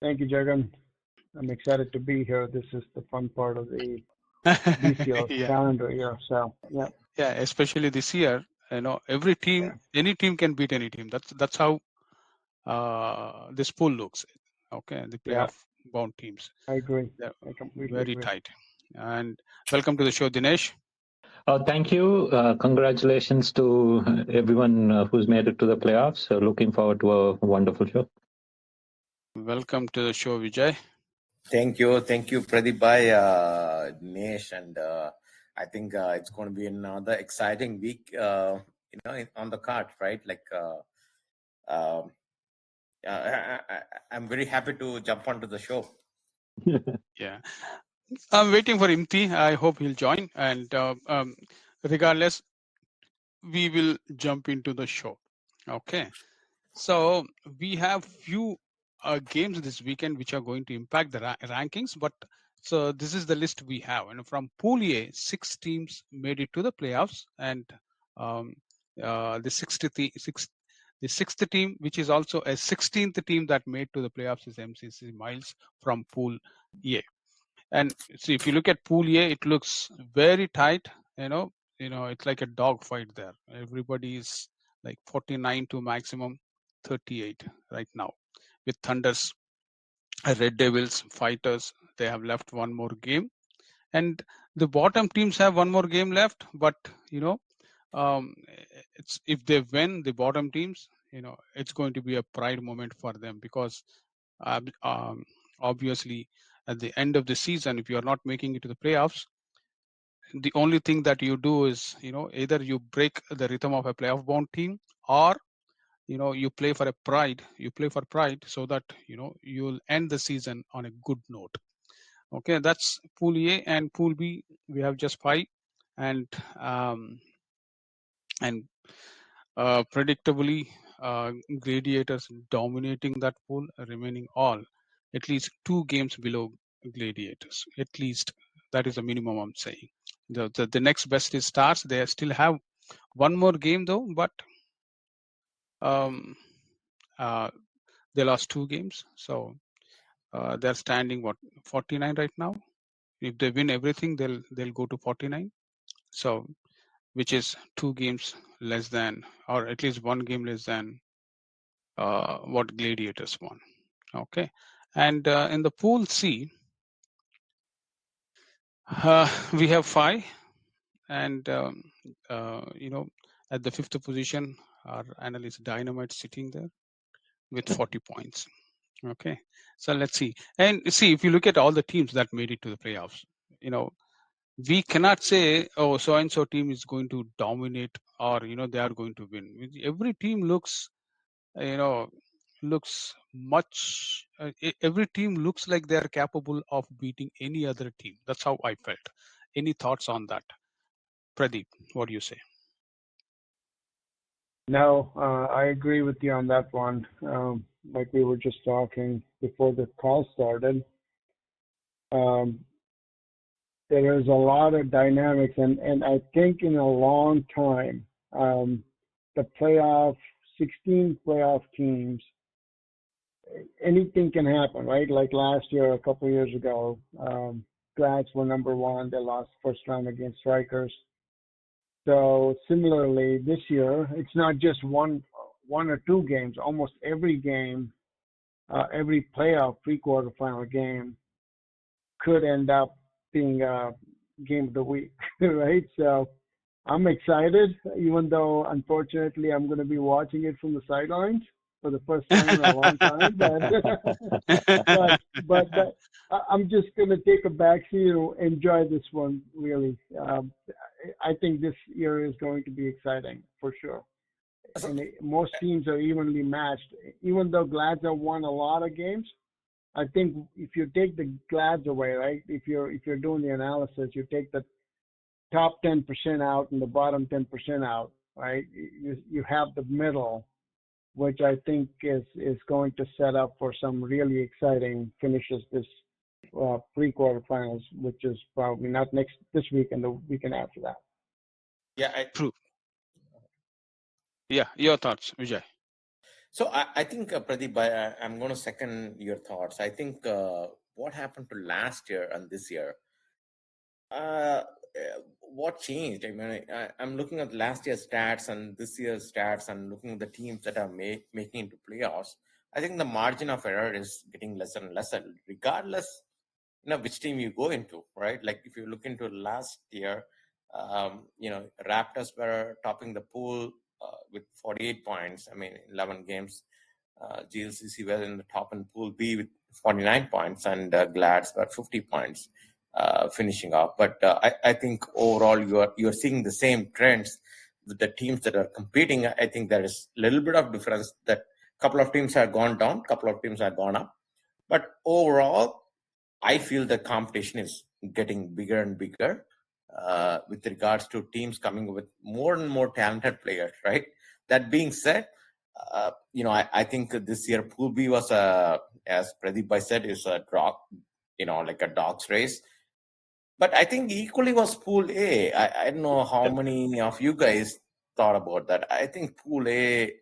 Thank you, Jagan. I'm excited to be here. This is the fun part of the DCL Yeah, calendar year. So, yeah. yeah. Especially this year, every team, any team can beat any team. That's how this pool looks. Okay, the Yeah, playoff bound teams. I agree. They're I completely very agree. tight. And welcome to the show, Dinesh. Thank you. Congratulations to everyone who's made it to the playoffs. Looking forward to a wonderful show. Welcome to the show, Vijay. Thank you, Pradeep bhai, Dinesh, and I think it's going to be another exciting week. On the card, right? I'm very happy to jump onto the show. Yeah, I'm waiting for Imti. I hope he'll join. And regardless, we will jump into the show. Okay. So we have few games this weekend which are going to impact the rankings. But so this is the list we have. And from Pool A, 6 teams made it to the playoffs, and the sixth team, which is also a 16th team that made to the playoffs, is MCC Miles from Pool A. And see, if you look at Pool A, it looks very tight. It's like a dog fight there. Everybody is like 49 to maximum 38 right now, with Thunders, Red Devils, Fighters. They have left one more game, and the bottom teams have one more game left. But it's if they win, the bottom teams, it's going to be a pride moment for them, because obviously at the end of the season, if you are not making it to the playoffs, the only thing that you do is either you break the rhythm of a playoff bound team, or you play for pride, so that you'll end the season on a good note. Okay, that's Pool A. And Pool B, we have just 5, and predictably, Gladiators dominating that pool, remaining all at least 2 games below Gladiators. At least that is the minimum I'm saying. The next best is Stars. They still have one more game though, but they lost 2 games, so they're standing 49 right now. If they win everything, they'll go to 49. So, which is 2 games less than, or at least 1 game less than what Gladiators won. Okay, and in the Pool C, we have 5, and at the 5th position, our analyst Dynamite sitting there with 40 points. Okay, so let's see. And see, if you look at all the teams that made it to the playoffs, we cannot say, oh, so and so team is going to dominate, or they are going to win. Every team looks much. Every team looks like they are capable of beating any other team. That's how I felt. Any thoughts on that, Pradeep? What do you say? No, I agree with you on that one. Like we were just talking before the call started, there is a lot of dynamics, and I think in a long time, the 16 playoff teams, anything can happen, right? Like last year, a couple of years ago, Glads were number 1. They lost first round against Strikers. So similarly, this year, it's not just one or 2 games. Almost every game, every playoff pre-quarterfinal game could end up being a game of the week, right? So I'm excited, even though unfortunately I'm going to be watching it from the sidelines for the first time in a long time. But I'm just going to take a backseat and enjoy this one, really. I think this year is going to be exciting for sure. And most teams are evenly matched. Even though Glads have won a lot of games, I think if you take the Glads away, right? If you're doing the analysis, you take the top 10% out and the bottom 10% out, right? You have the middle, which I think is going to set up for some really exciting finishes this pre-quarterfinals, which is probably not this week and the weekend after that. Yeah, True. Yeah, your thoughts, Vijay? So I think, Pradeep, I'm going to second your thoughts. I think what happened to last year and this year, what changed? I mean, I'm looking at last year's stats and this year's stats and looking at the teams that are making into playoffs. I think the margin of error is getting lesser and lesser, regardless, which team you go into, right? Like if you look into last year, Raptors were topping the pool with 48 points. I mean, 11 games. GLCC were in the top in Pool B with 49 points, and Glads were 50 points, finishing off. But I think overall you're seeing the same trends with the teams that are competing. I think there is a little bit of difference that a couple of teams have gone down, a couple of teams have gone up. But overall, I feel the competition is getting bigger and bigger with regards to teams coming with more and more talented players, right? That being said, I think this year Pool B was as Pradeep said, is a drop, like a dog's race. But I think equally was Pool A. I don't know how many of you guys thought about that. I think Pool A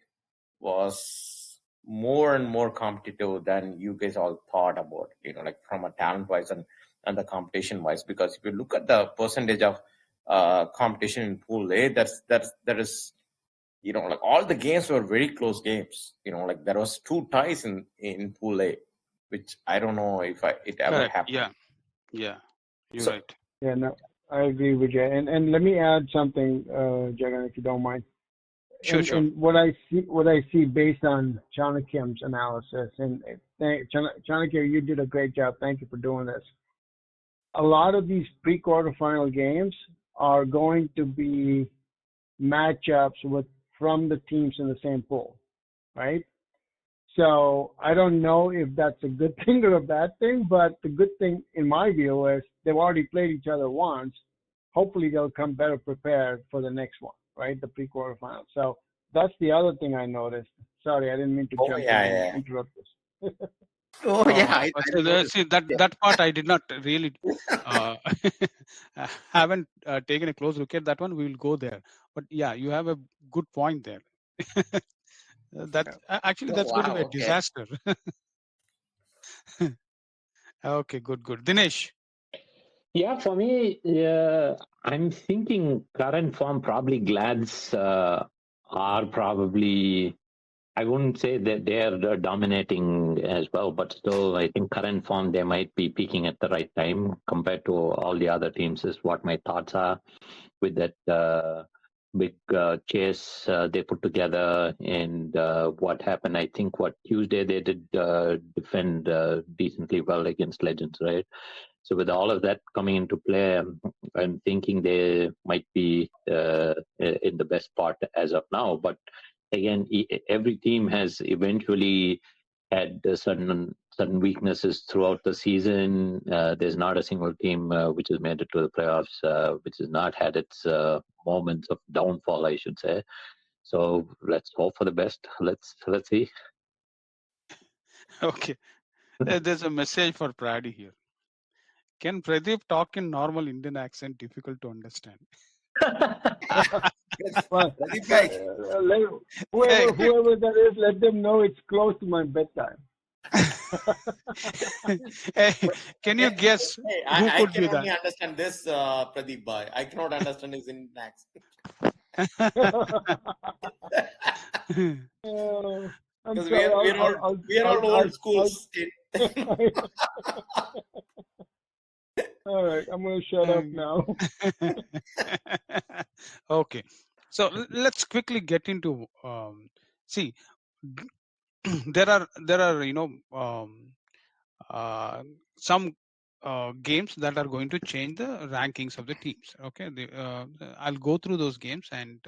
was more and more competitive than you guys all thought about, like from a talent wise and the competition wise. Because if you look at the percentage of competition in Pool A, there is, like all the games were very close games. Like there was 2 ties in Pool A, which I don't know if it ever happened. Yeah, you're right. Yeah, no, I agree, Vijay. And let me add something, Jagan, if you don't mind. Sure. And what I see based on Chanakya's analysis, and Chanakya, you did a great job. Thank you for doing this. A lot of these pre-quarterfinal games are going to be matchups from the teams in the same pool, right? So I don't know if that's a good thing or a bad thing, but the good thing in my view is they've already played each other once. Hopefully they'll come better prepared for the next one, right? The pre-quarterfinal. So that's the other thing I noticed. Sorry, I didn't mean to jump in and interrupt this. See that part I did not really haven't taken a close look at that one. We will go there, but yeah, you have a good point there. That's going to be a disaster. Okay, good. Dinesh. Yeah, for me, I'm thinking current form probably Glads are probably, I wouldn't say that they're dominating as well, but still, I think current form, they might be peaking at the right time compared to all the other teams is what my thoughts are with that big chase they put together and what happened. I think Tuesday they did defend decently well against Legends, right? So with all of that coming into play, I'm thinking they might be in the best part as of now. But again, every team has eventually had certain weaknesses throughout the season. There's not a single team which has made it to the playoffs which has not had its moments of downfall, I should say. So let's hope for the best. Let's see. Okay, there's a message for Pradi here. Can Pradeep talk in normal Indian accent? Difficult to understand. Whoever that is, let them know it's close to my bedtime. Hey, can you guess who could be that? I can only understand this, Pradeep Bhai. I cannot understand his Indian accent. Because we are all old school. All right, I'm going to shut up now. Okay, so let's quickly get into see. There are some games that are going to change the rankings of the teams. Okay, I'll go through those games and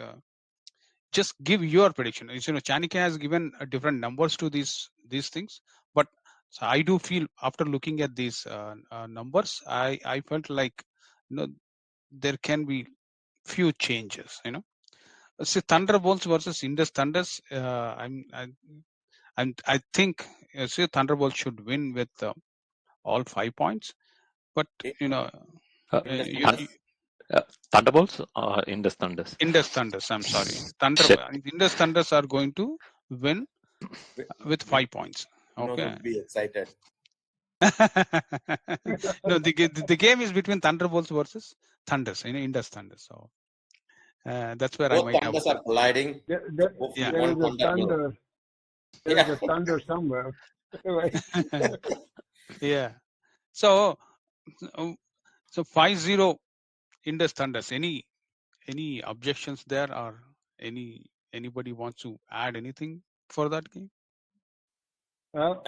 just give your prediction. Chanakya has given different numbers to these things, but so I do feel after looking at these numbers, I felt like there can be few changes. See, Thunderbolts versus Indus Thunders. I think Thunderbolts should win with all 5 points, but Thunderbolts or Indus Thunders? Indus Thunders. I'm sorry, Indus Thunders are going to win with 5 points. Okay. Would be excited. No, the game is between Thunderbolts versus Thunders, Indus Thunders. So that's where Both I might thunders have. are colliding. There Yeah. is a thunder. There is a thunder somewhere. Right. Yeah. So 5-0 Indus Thunders. Any objections there, or anybody wants to add anything for that game? Well,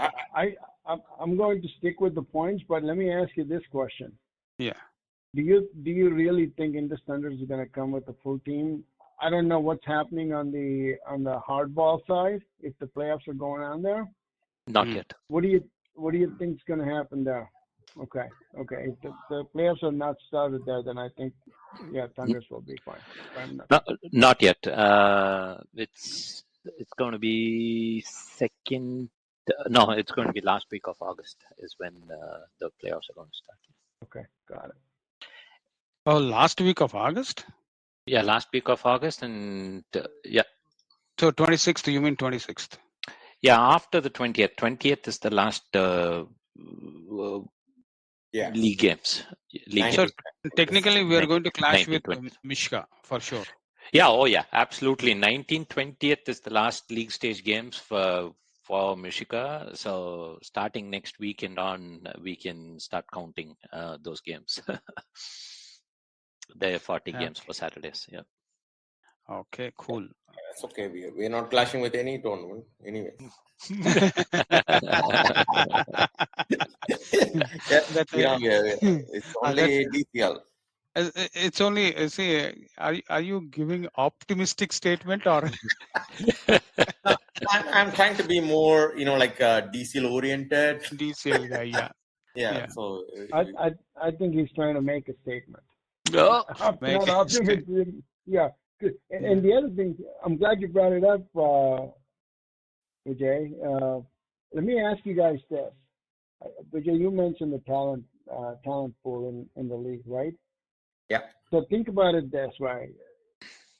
I'm going to stick with the points, but let me ask you this question. Yeah. Do you really think Indus Thunders is going to come with a full team? I don't know what's happening on the hardball side, if the playoffs are going on there. Not yet. What do you think is going to happen there? Okay. If the playoffs are not started there, then I think Thunders will be fine. Not yet. It's going to be second. No, it's going to be last week of August is when the playoffs are going to start. Okay, got it. Oh, last week of August? Yeah, last week of August, and yeah. So 26th, you mean 26th? Yeah, after the 20th. 20th is the last league games. So technically, we are going to clash 19, with 20. Mishka for sure. Yeah, oh yeah, absolutely. 19/20th is the last league stage games for Mishika. So starting next weekend on, we can start counting those games. There are 40 games for Saturdays. Yeah. Okay, cool. That's okay. We're not clashing with any tournament anyway. It's only DCL. It's only, see, are you giving optimistic statement or? I'm trying to be more, like DCL oriented. DCL guy, yeah. So I think he's trying to make a statement. No, not optimistic. Yeah. And the other thing, I'm glad you brought it up, Vijay. Let me ask you guys this. Vijay, you mentioned the talent pool in the league, right? Yeah. So think about it this way.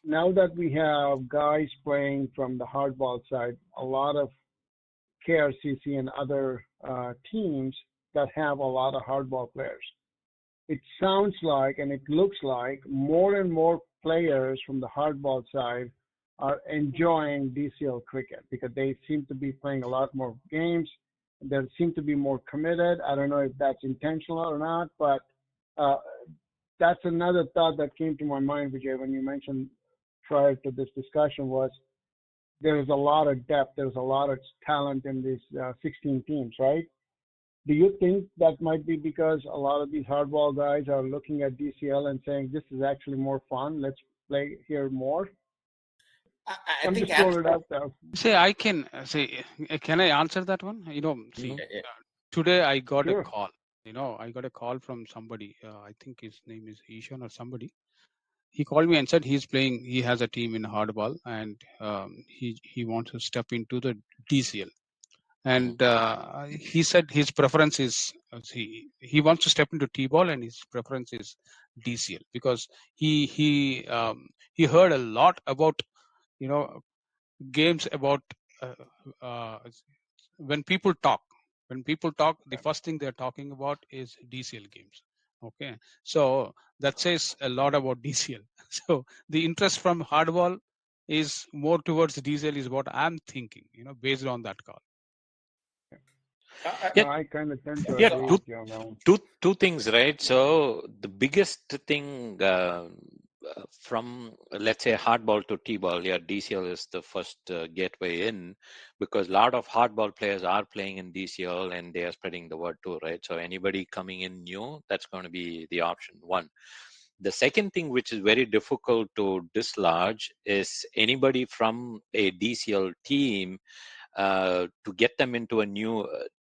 Now that we have guys playing from the hardball side, a lot of KRCC and other teams that have a lot of hardball players. It sounds like, and it looks like, more and more players from the hardball side are enjoying DCL cricket because they seem to be playing a lot more games. They seem to be more committed. I don't know if that's intentional or not, but that's another thought that came to my mind, Vijay, when you mentioned prior to this discussion was there's a lot of depth, there's a lot of talent in these 16 teams, right? Do you think that might be because a lot of these hardball guys are looking at DCL and saying, this is actually more fun, let's play here more? I think just throwing it out there. See, I can say, can I answer that one? Today I got a call. I got a call from somebody. I think his name is Ishan or somebody. He called me and said he has a team in hardball, and he wants to step into the DCL. And he said his preference is he wants to step into T-ball, and his preference is DCL because he heard a lot about games about when people talk, the first thing they're talking about is DCL games. Okay, so that says a lot about DCL. So the interest from hardball is more towards DCL is what I'm thinking, based on that call. I kind of tend to agree with you on that one. Two things, right? So the biggest thing from, let's say, hardball to T-ball, DCL is the first gateway in, because a lot of hardball players are playing in DCL and they are spreading the word too, right? So anybody coming in new, that's going to be the option one. The second thing, which is very difficult to dislodge, is anybody from a DCL team to get them into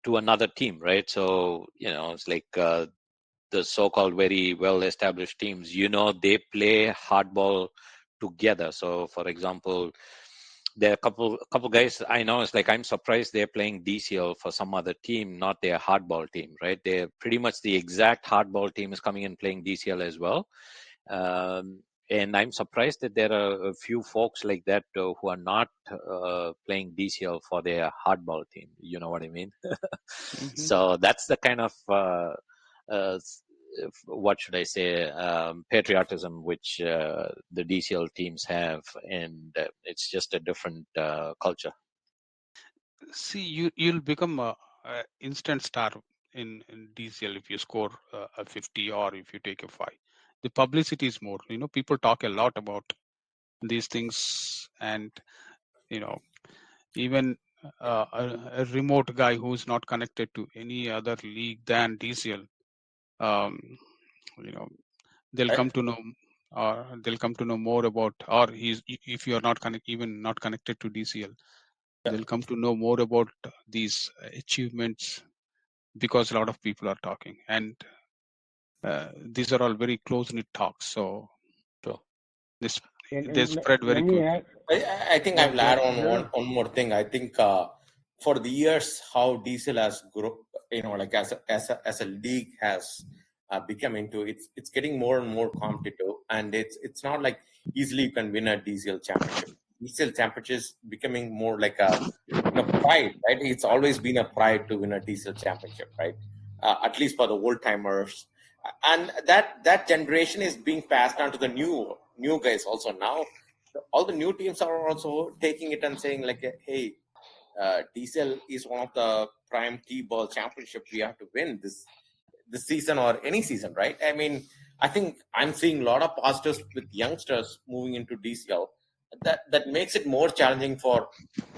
to another team, right? So it's like the so-called very well-established teams, they play hardball together. So for example, there are a couple guys I know, it's like I'm surprised they're playing DCL for some other team, not their hardball team, right? They're pretty much the exact hardball team is coming and playing DCL as well. And I'm surprised that there are a few folks like that who are not playing DCL for their hardball team. You know what I mean? So that's the kind of what should I say, patriotism which the DCL teams have, and it's just a different culture. See, you'll become a instant star in DCL if you score a 50 or if you take a 5. The publicity is more. People talk a lot about these things, and even a remote guy who's not connected to any other league than DCL, um, they'll come to know, or they'll come to know more about, or if you're not even not connected to DCL, they'll come to know more about these achievements because a lot of people are talking, and these are all very close knit talks. So this they spread very quickly. I think I'll add on one more thing. I think for the years how DCL has grown, like as a league has become into, it's getting more and more competitive, and it's not like easily you can win a DCL championship. DCL championship is becoming more like a pride, right? It's always been a pride to win a DCL championship, right? At least for the old timers, and that generation is being passed on to the new guys also now. All the new teams are also taking it and saying like, hey, DCL is one of the prime T-ball championship we have to win this season or any season, right? I mean, I think I'm seeing a lot of positives with youngsters moving into DCL that makes it more challenging for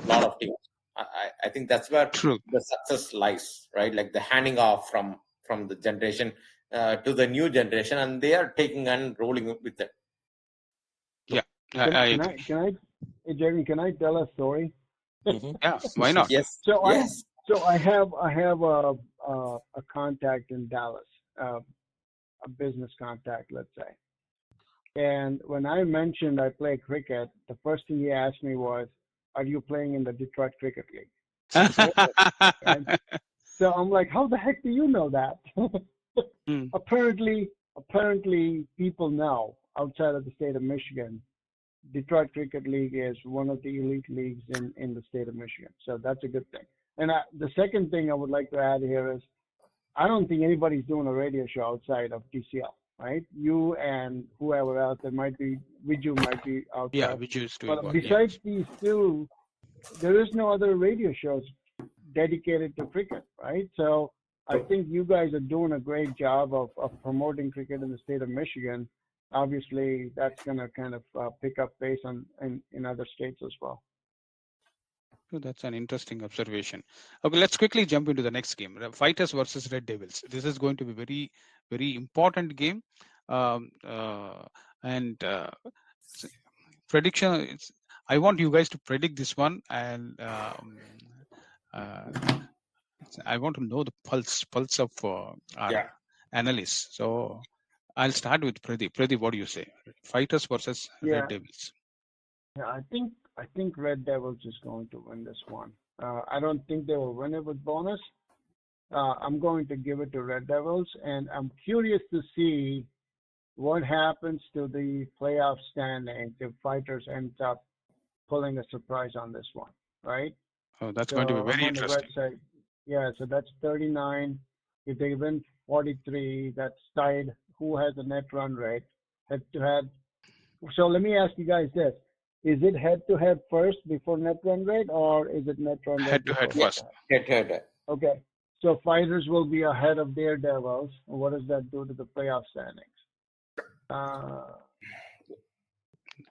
a lot of teams. I think that's where the success lies, right? Like the handing off from the generation to the new generation, and they are taking and rolling with it. Yeah, Jagan, can I tell a story? Yeah, why not? Yes. So I have a contact in Dallas, a business contact, let's say. And when I mentioned I play cricket, the first thing he asked me was, "Are you playing in the Detroit Cricket League?" Right? So I'm like, "How the heck do you know that?" Apparently, people know outside of the state of Michigan, Detroit Cricket League is one of the elite leagues in the state of Michigan. So that's a good thing. And the second thing I would like to add here is, I don't think anybody's doing a radio show outside of DCL, right? You and whoever else, there might be, Vijay might be out there. Yeah, Vijay is doing But one. besides these two, there is no other radio shows dedicated to cricket, right? So I think you guys are doing a great job of promoting cricket in the state of Michigan. Obviously, that's going to kind of pick up pace in other states as well. So that's an interesting observation. Okay, let's quickly jump into the next game. Fighters versus Red Devils. This is going to be very, very important game. Prediction. I want you guys to predict this one, and I want to know the pulse of our analysts. So I'll start with Pradeep. Pradeep, what do you say? Fighters versus Red Devils. Yeah, I think Red Devils is going to win this one. I don't think they will win it with bonus. I'm going to give it to Red Devils, and I'm curious to see what happens to the playoff standing if Fighters ends up pulling a surprise on this one, right? Oh, that's going to be very interesting. Yeah, so that's 39. If they win 43, that's tied. Who has the net run rate? Head-to-head. So let me ask you guys this. Is it head-to-head first before net run rate, or is it net run rate head-to-head first? Head-to-head. Okay. So Fighters will be ahead of their Devils. What does that do to the playoff standings?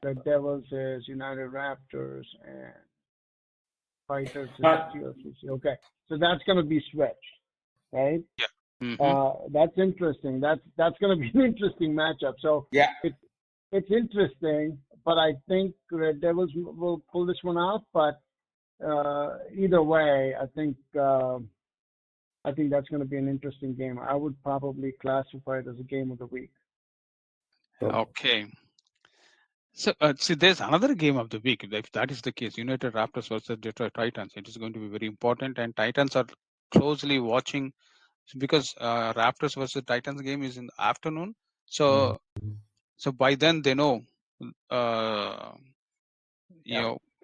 The Devils is United Raptors, and Fighters is GLCC. Okay. So that's going to be switched, right? Yeah. Mm-hmm. That's interesting. That's going to be an interesting matchup. So yeah, it's interesting, but I think Red Devils will pull this one out. But either way, I think that's going to be an interesting game. I would probably classify it as a game of the week. Okay. So, see, there's another game of the week. If that is the case, United Raptors versus Detroit Titans, it is going to be very important. And Titans are closely watching because Raptors versus Titans game is in the afternoon. So by then they know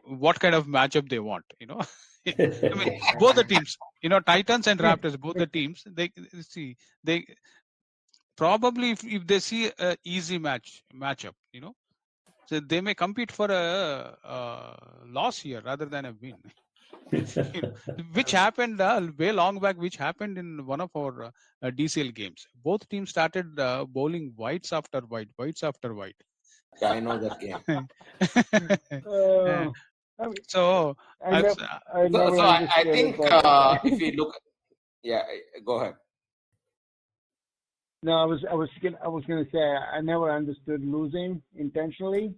what kind of matchup they want. I mean, both the teams, Titans and Raptors, both the teams, they probably if they see a easy matchup, so they may compete for a loss here rather than a win. Which happened way long back, which happened in one of our DCL games. Both teams started bowling whites after whites after white. Yeah, I know that game. I mean, So I never So I understood think it, but if you look, yeah, go ahead. no, I was gonna say I never understood losing intentionally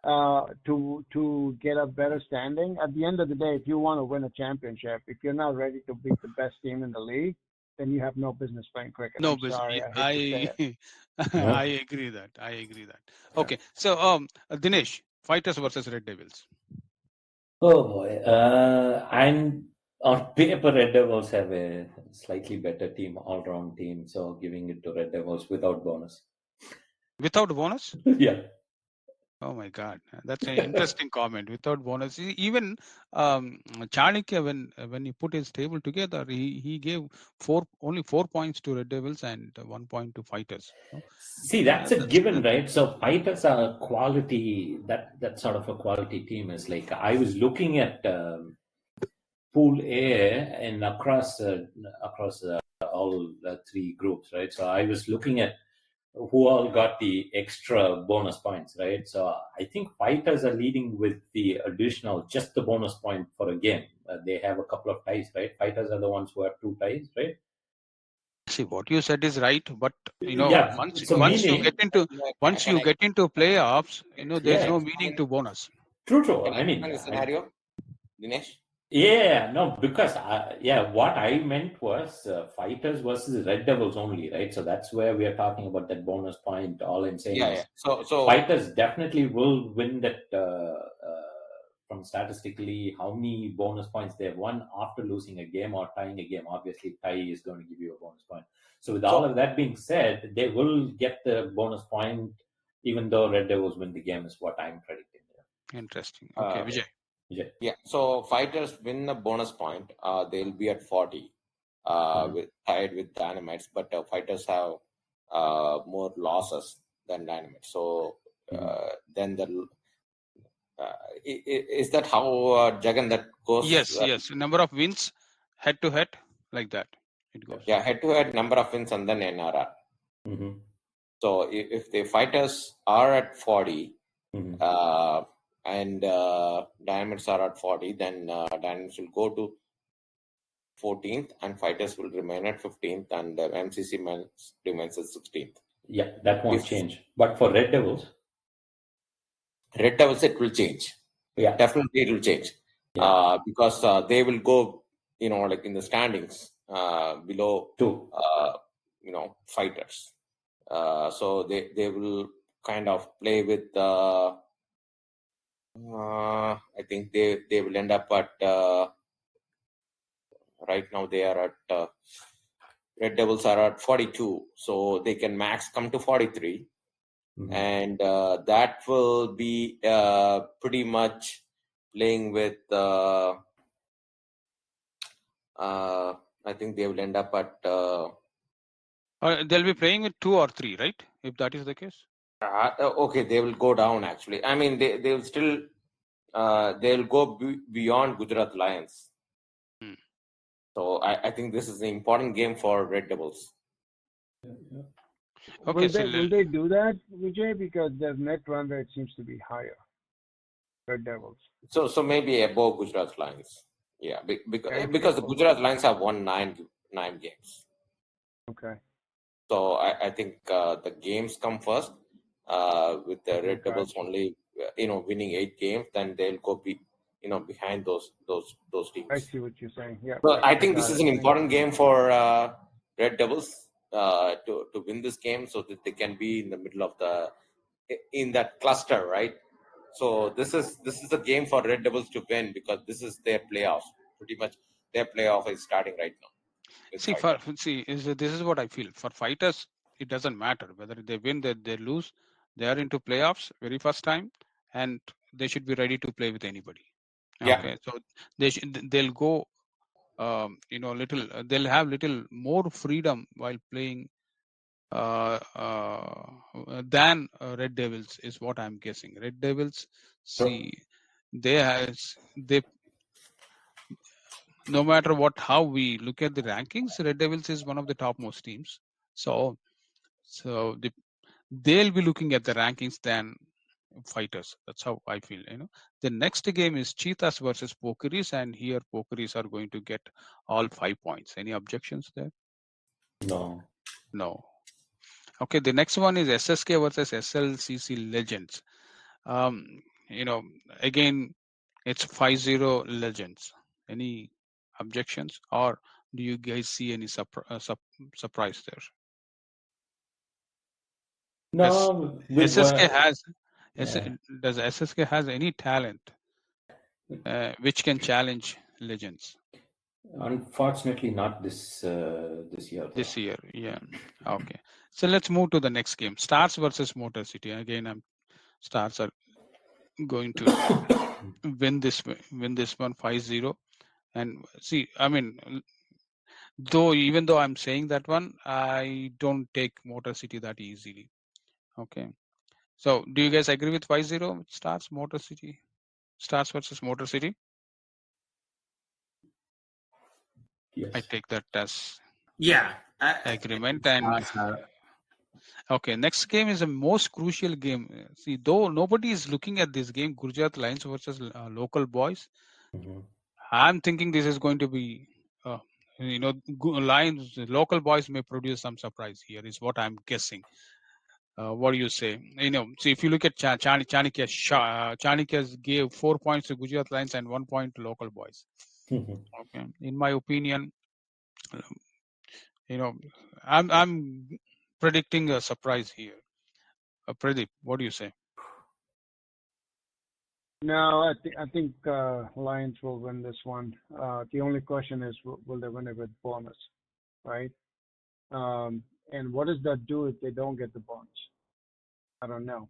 to get a better standing. At the end of the day, if you want to win a championship, if you're not ready to beat the best team in the league, then you have no business playing cricket. no I'm business. sorry, I hate to say it. I agree that. Okay, so Dinesh, Fighters versus Red Devils. Oh boy, and on paper, Red Devils have a slightly better team, all-round team. So giving it to Red Devils without bonus. Without bonus? Yeah. Oh my God, that's an interesting comment. Without bonus, even Chanakya, when he put his table together, he gave only 4 points to Red Devils and 1 point to Fighters. See, that's a given, right? So Fighters are quality. That sort of a quality team is like I was looking at Pool A and across all three groups, right? So I was looking at who all got the extra bonus points, right? So I think Fighters are leading with the additional, just the bonus point for a game. They have a couple of ties, right? Fighters are the ones who have 2 ties, right? See, what you said is right, but Yeah. once So you meaning, get into playoffs, there's no meaning to bonus. True. Can I mean, explain the scenario, Dinesh? Yeah, no, because what I meant was Fighters versus Red Devils only, right? So that's where we are talking about that bonus point. All I'm saying is, So Fighters definitely will win that from statistically how many bonus points they have won after losing a game or tying a game. Obviously, tie is going to give you a bonus point. So with all of that being said, they will get the bonus point, even though Red Devils win the game, is what I'm predicting there. Interesting. Okay, Vijay. Yeah, so Fighters win the bonus point. They'll be at 40, tied with Dynamites, but Fighters have more losses than Dynamites. So then is that how Jagan that goes? Yes. Number of wins head to head, like that it goes. Yeah, head to head, number of wins, and then NRR. So if the Fighters are at 40, and Dynamics are at 40, then Dynamics will go to 14th and Fighters will remain at 15th and MCC remains at 16th. Yeah, that won't change. But for Red Devils, it will change. Yeah, definitely it will change. Because they will go, like in the standings below Fighters. So they will kind of play with I think they will end up at right now they are at Red Devils are at 42, so they can max come to 43, and that will be pretty much playing with I think they will end up at they'll be playing with 2 or 3, right? If that is the case. Okay, they will go down actually. I mean, they will still they'll go beyond Gujarat Lions. So I think this is an important game for Red Devils. Okay, will they do that, Vijay? Because their net run rate seems to be higher. Red Devils. So maybe above Gujarat Lions. Yeah, because the Gujarat Lions have won nine games. Okay. So I think the games come first. With the Red Devils only, winning 8 games, then they'll go behind those teams. I see what you're saying. Yeah. So I think this is an important game for Red Devils to win this game, so that they can be in the middle of in that cluster, right? So this is a game for Red Devils to win because this is their playoffs. Pretty much their playoff is starting right now. This is what I feel. For Fighters, it doesn't matter whether they win, they lose. They are into playoffs very first time, and they should be ready to play with anybody. Yeah. Okay, so they'll go, they'll have little more freedom while playing than Red Devils is what I'm guessing. Red Devils, see, they no matter how we look at the rankings, Red Devils is one of the topmost teams. So they'll be looking at the rankings than Fighters. That's how I feel. The next game is Cheetahs versus Pokeries, and here Pokeries are going to get all 5 points. Any objections there? No. Okay, the next one is SSK versus SLCC Legends. Again, it's 5-0 Legends. Any objections, or do you guys see any surprise there? No. SSK has. Does SSK has any talent which can challenge Legends? Unfortunately, not this year. Though. This year, yeah. Okay. So let's move to the next game. Stars versus Motor City. Again, Stars are going to win this one 5-0. And see, I mean, even though I'm saying that one, I don't take Motor City that easily. Okay. So do you guys agree with 5-0 Stars Motor City? Stars versus Motor City? Yes. I take that as agreement. And okay, next game is the most crucial game. See, though nobody is looking at this game, Gujarat Lions versus local boys. Mm-hmm. I'm thinking this is going to be, Lions, local boys may produce some surprise here, is what I'm guessing. What do you say? See, if you look at Chanakya gave 4 points to Gujarat Lions and 1 point to local boys. Mm-hmm. Okay, in my opinion, I'm predicting a surprise here. Pradeep, what do you say? No, I think Lions will win this one. The only question is, will they win it with bonus, right? And what does that do if they don't get the bonus? I don't know.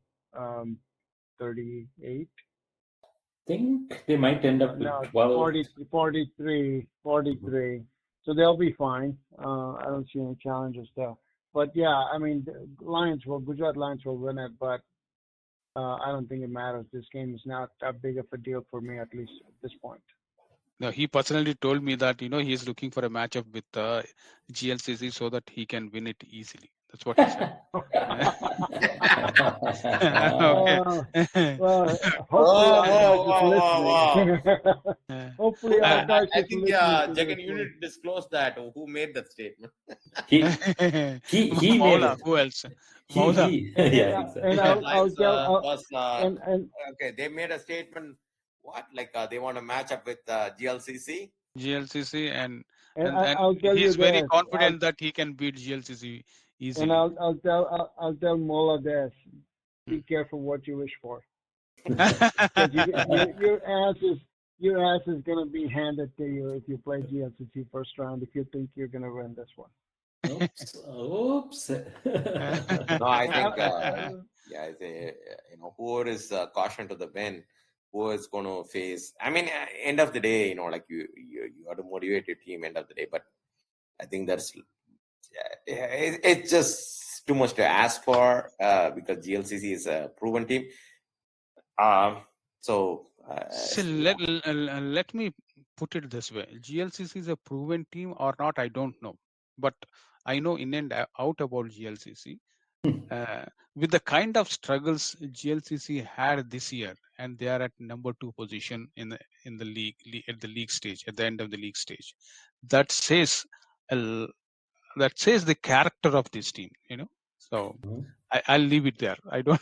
38? Think they might end up with 12. 43. So they'll be fine. I don't see any challenges there. But yeah, I mean, Gujarat Lions will win it, but I don't think it matters. This game is not that big of a deal for me, at least at this point. No, he personally told me that he is looking for a matchup with GLCC so that he can win it easily. That's what he said. Well, hopefully our guys I think Jagan, you need to disclose that. Who made that statement? he made it. Who else? Yeah, exactly. And I'll tell. Okay, they made a statement. What? Like they want to match up with GLCC? GLCC and I'll tell he's you very this. confident that he can beat GLCC easily. And I'll tell Mola this. Be careful what you wish for. Your ass is gonna be handed to you if you play GLCC first round. If you think you're gonna win this one. Oops. No, I think whoever is caution to the wind, who is going to face. I mean, end of the day, like you have to motivate your team. End of the day, but I think it's just too much to ask for because GLCC is a proven team. So let me put it this way: GLCC is a proven team or not, I don't know, but I know in and out about GLCC. With the kind of struggles GLCC had this year, and they are at number 2 position in the league at the league stage, at the end of the league stage, that says the character of this team. So I'll leave it there. I don't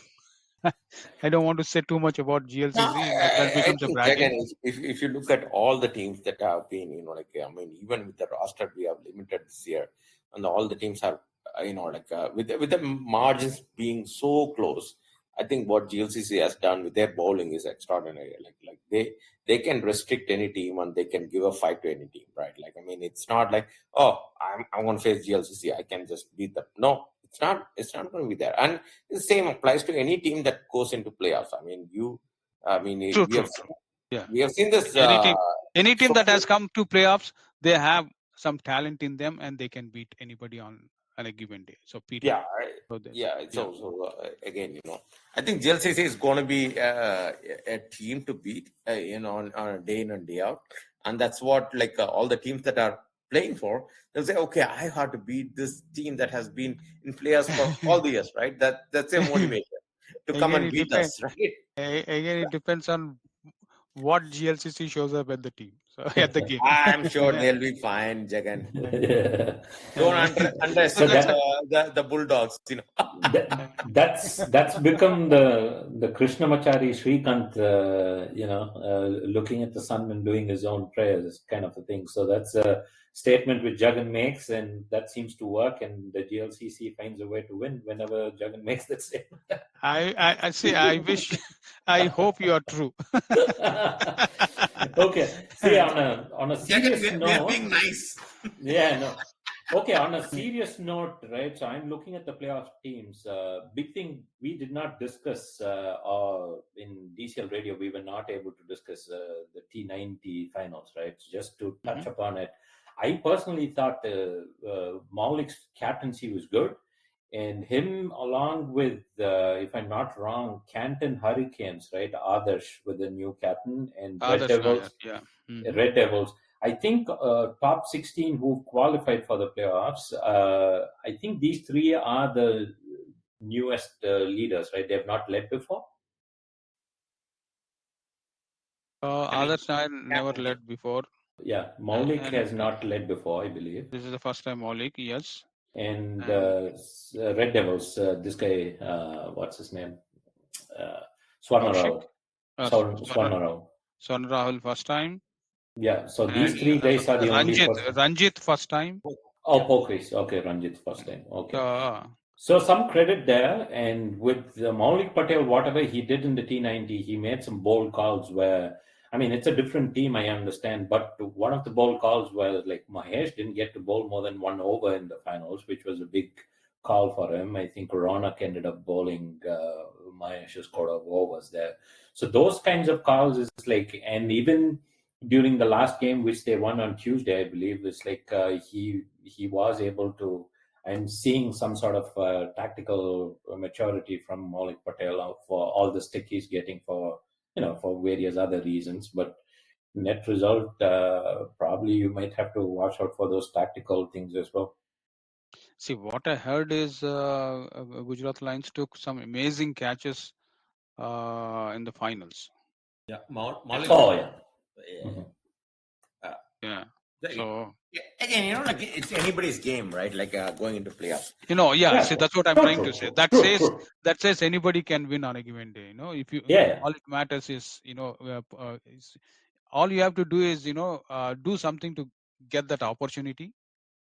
want to say too much about GLCC. That becomes a bragging. If you look at all the teams that have been, even with the roster we have limited this year, and all the teams are, with the margins being so close, I think what GLCC has done with their bowling is extraordinary. Like they can restrict any team and they can give a fight to any team, right? It's not like, oh, I'm going to face GLCC, I can just beat them. No, It's not going to be there. And the same applies to any team that goes into playoffs. I mean, we have seen this. Any team that has come to playoffs, they have some talent in them, and they can beat anybody on a given day. So, period. So again, I think GLCC is going to be a team to beat, on a day in and day out, and that's what all the teams that are playing for, they'll say, okay, I have to beat this team that has been in players for all the years, right? That's a motivation to come and beat us, right? Again, it depends on what GLCC shows up at the team, at the game. I'm sure they'll be fine, Jagan. Don't underestimate the Bulldogs. That's become the Krishnamachari Srikanth, looking at the sun and doing his own prayers kind of a thing. So that's a statement which Jagan makes, and that seems to work. And the GLCC finds a way to win whenever Jagan makes that statement. I see. I hope you are true. Okay. See, on a serious note, we are being nice. Yeah, no. Okay, on a serious note, right? So I'm looking at the playoff teams. Big thing we did not discuss in DCL Radio. We were not able to discuss the T90 finals, right? So just to touch upon it, I personally thought Maulik's captaincy was good. And him, along with, if I'm not wrong, Canton Hurricanes, right? Adarsh with the new captain, and Red Devils. Yeah. Red Devils. I think top 16 who qualified for the playoffs. I think these three are the newest leaders, right? They have not led before. Adarsh never led before. Yeah, Maulik has not led before, I believe. This is the first time Maulik, yes. And Red Devils, this guy, what's his name? Swarnarao. Swarnarao, first time. Yeah, so these three guys are the only Ranjit, first time. Oh, Pokris. Okay, Ranjit, first time. Okay. So some credit there. And with Maulik Patel, whatever he did in the T90, he made some bold calls where, I mean, it's a different team, I understand, but one of the bold calls was like Mahesh didn't get to bowl more than 1 over in the finals, which was a big call for him. I think Ronak ended up bowling Mahesh's quarter of overs there. So those kinds of calls is like, and even during the last game, which they won on Tuesday, I believe, it's like he was able to, I'm seeing some sort of tactical maturity from Maulik Patel for all the stick he's getting for various other reasons, but net result, probably you might have to watch out for those tactical things as well. See, what I heard is Gujarat Lions took some amazing catches in the finals. Yeah, yeah. So again, it's anybody's game, right? Going into playoffs. See, that's what I'm trying to say. That says anybody can win on a given day. If you, all it matters is, all you have to do is, do something to get that opportunity.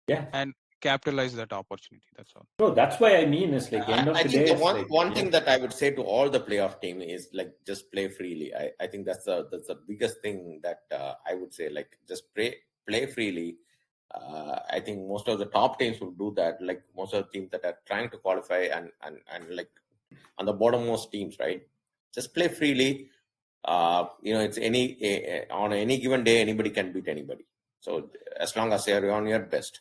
Yeah. And capitalize that opportunity. That's all. No, that's why I mean it's like end of the day. One thing that I would say to all the playoff team is just play freely. I think that's the biggest thing that I would say. Just play freely. I think most of the top teams will do that. Most of the teams that are trying to qualify and on the bottommost teams, right? Just play freely. It's on any given day, anybody can beat anybody. So as long as you're on your best.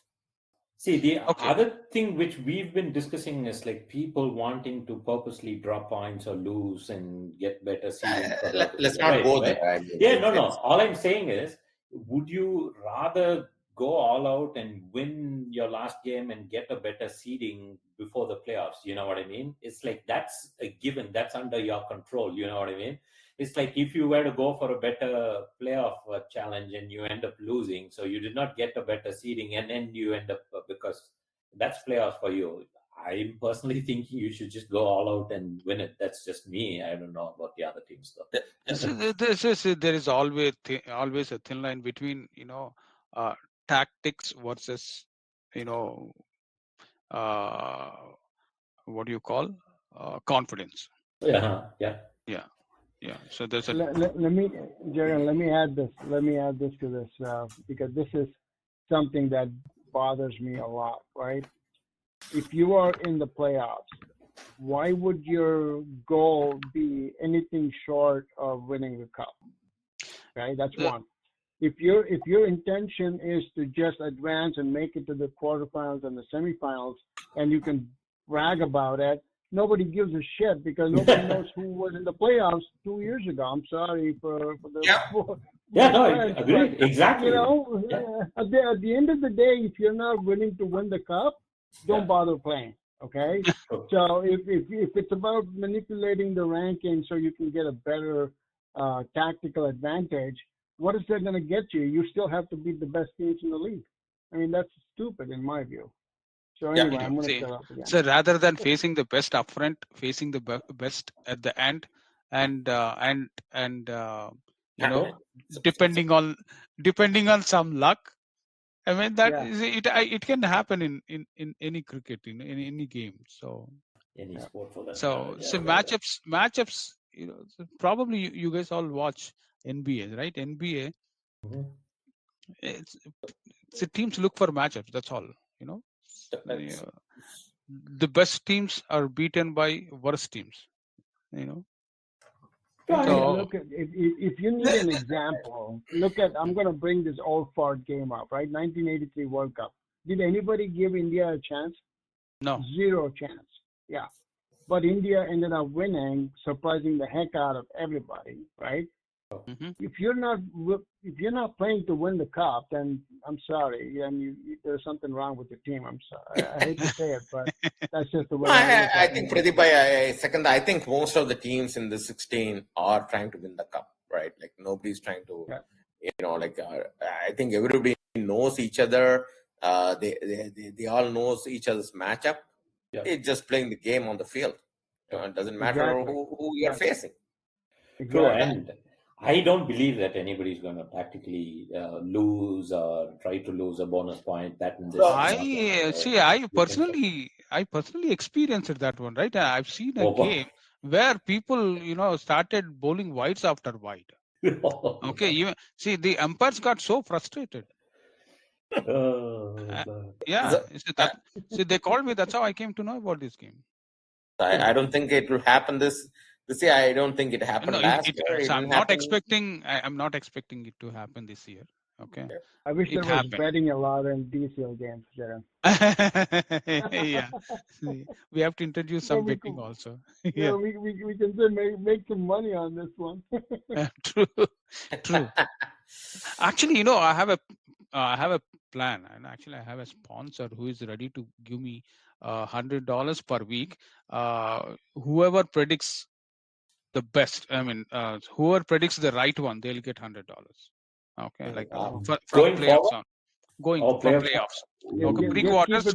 See, the other thing which we've been discussing is people wanting to purposely drop points or lose and get better seeding. Let's not go there. No. All I'm saying is, would you rather go all out and win your last game and get a better seeding before the playoffs? You know what I mean? It's that's a given. That's under your control. You know what I mean? It's if you were to go for a better playoff challenge and you end up losing, so you did not get a better seeding, and then you end up, because that's playoffs for you. I'm personally thinking you should just go all out and win it. That's just me. I don't know about the other teams though. There is always a thin line between tactics versus what do you call confidence. Yeah. So there's a. Let me add this. Let me add this to this because this is something that bothers me a lot. Right? if you are in the playoffs, why would your goal be anything short of winning the cup? Okay, that's one. If your intention is to just advance and make it to the quarterfinals and the semifinals, and you can brag about it, nobody gives a shit because nobody knows who was in the playoffs 2 years ago. I'm sorry for the agreed. Exactly. You know, at the end of the day, if you're not willing to win the cup, don't bother playing. Okay, so if it's about manipulating the ranking so you can get a better tactical advantage, what is that going to get you? You still have to beat the best teams in the league. I mean, that's stupid in my view. So anyway, I'm going to shut up again. So rather than facing the best upfront, facing the best at the end, and you know, depending on some luck. I mean that it can happen in any cricket, in any game. So any sport for that. So matchups. You know, so probably you guys all watch NBA, right? NBA. Mm-hmm. It's teams look for matchups. That's all. You know, the best teams are beaten by worst teams. You know. So, look at if you need an example, look at I'm going to bring this old fart game up, right? 1983 World Cup. Did anybody give India a chance? No. Zero chance. Yeah. But India ended up winning, surprising the heck out of everybody, right? Mm-hmm. If you're not playing to win the cup, then I'm sorry, and there's something wrong with your team. I'm sorry. I hate to say it, but that's just the way. I think Pradeep, I second. I think most of the teams in the 16 are trying to win the cup, right? Like nobody's trying to, you know, like I think everybody knows each other. They all knows each other's matchup. Yeah. It's just playing the game on the field. It doesn't matter who you're facing. True, and I don't believe that anybody's going to tactically lose or try to lose a bonus point. That in this. I personally experienced that one. Right, I've seen a game where people, you know, started bowling wides after wide. Okay, the umpires got so frustrated. They called me. That's how I came to know about this game. I don't think it will happen this year. I don't think it happened last year. So I'm not expecting it to happen this year. Okay. I wish there was betting allowed in DCL games, Jagan. Yeah. We have to introduce some betting also. Yeah, we can make some money on this one. True. Actually, you know, I have a plan, and actually I have a sponsor who is ready to give me $100 per week. Whoever predicts the best, whoever predicts the right one, they'll get $100. Okay, like from playoffs on, from playoffs. Okay, pre-quarters,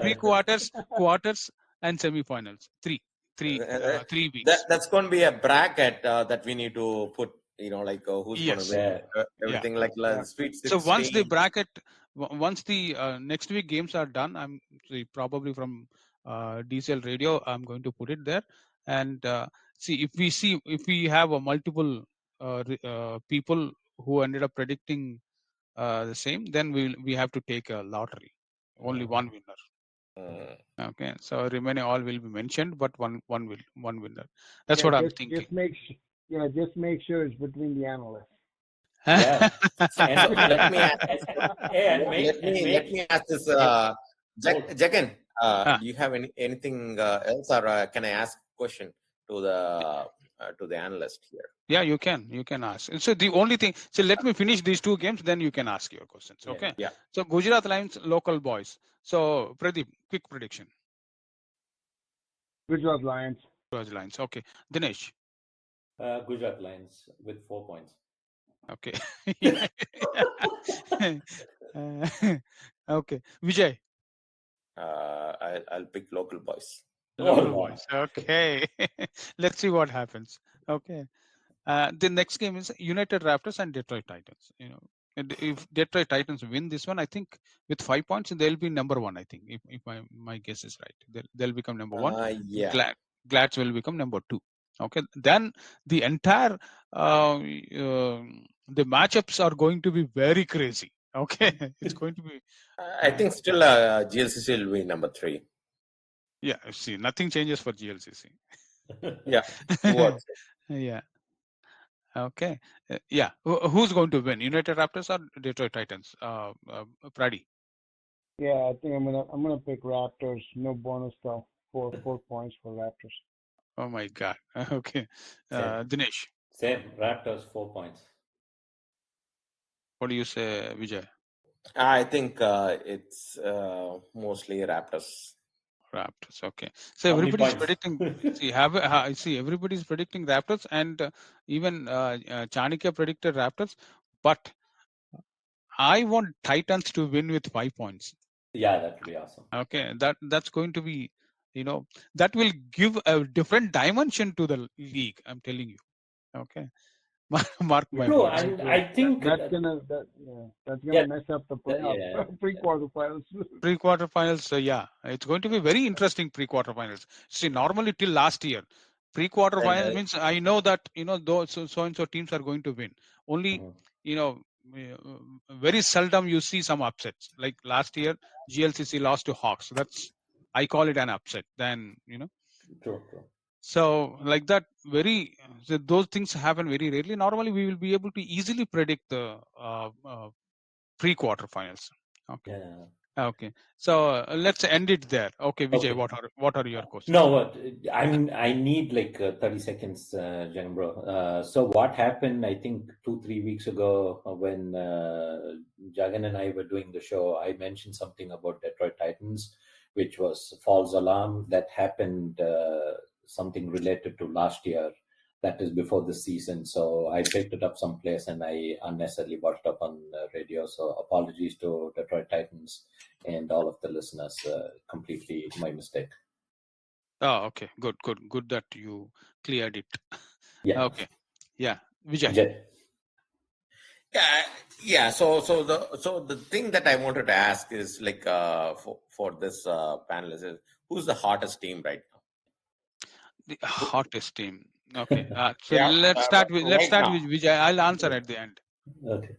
pre-quarters, quarters, and semifinals. Three weeks. That's going to be a bracket that we need to put. You know, like who's going to win everything, like Sweet 16. So once the bracket, once the next week games are done, I'm probably from Dclradio, I'm going to put it there, and if we have a multiple people who ended up predicting the same, then we have to take a lottery. Only one winner. Okay, so remaining all will be mentioned, but one winner. That's what I'm thinking. Just make sure it's between the analysts. Yeah. Let me ask this, Jagan. Do you have anything else, or can I ask a question to the analyst here? Yeah, you can ask. So the only thing, so let me finish these two games, then you can ask your questions. Okay. Yeah. So Gujarat Lions, local boys. So Pradeep, quick prediction. Gujarat Lions. Okay. Dinesh. Gujarat Lions with 4 points. Okay. Okay. Vijay. I'll pick local boys. Local boys. Okay. Let's see what happens. Okay. The next game is United Raptors and Detroit Titans. You know, if Detroit Titans win this one, I think with 5 points they'll be number one. I think if my guess is right, they'll become number one. Yeah. Glads will become number two. Okay, then the entire the matchups are going to be very crazy. Okay, it's going to be. I think still GLCC will be number 3. Yeah, see, nothing changes for GLCC. Yeah, towards it. Yeah. Okay. Yeah. Who's going to win? United Raptors or Detroit Titans? Pradi. Yeah, I think I'm gonna pick Raptors. No bonus though. 4 points for Raptors. Oh my God. Okay. Same. Dinesh, Same. Raptors 4 points. what do you say, Vijay? I think it's mostly Raptors. Raptors. Okay. So How many everybody's points? predicting. See, everybody's predicting Raptors, and even Chanakya predicted Raptors. But I want Titans to win with 5 points. Yeah, that would be awesome. Okay, that's going to be, that will give a different dimension to the league. I'm telling you. Okay, mark my True, words. and I think that's gonna mess up the playoffs, yeah. pre-quarterfinals. Pre-quarterfinals, yeah, it's going to be very interesting pre-quarterfinals. See, normally till last year, pre-quarterfinals means I know that those so and so teams are going to win. Only very seldom you see some upsets. Like last year, GLCC lost to Hawks. I call it an upset. Then True. So like that, so those things happen very rarely. Normally, we will be able to easily predict the pre-quarterfinals. Okay. Yeah. Okay. So let's end it there. Okay, Vijay, Okay. what are your questions? No, what I need like 30 seconds, Jagan bro. So what happened? I think 2-3 weeks ago when Jagan and I were doing the show, I mentioned something about Detroit Titans, which was false alarm that happened. Something related to last year. That is before the season. So I picked it up someplace and I unnecessarily brought it up on radio. So apologies to Detroit Titans and all of the listeners. Completely my mistake. Oh, okay. Good that you cleared it. Yeah. Okay. Yeah. Vijay. Yeah. So the thing that I wanted to ask is like for this panel is who's the hottest team right now? The hottest team. Okay. So Yeah, let's start with right now. Vijay. I'll answer at the end. Okay.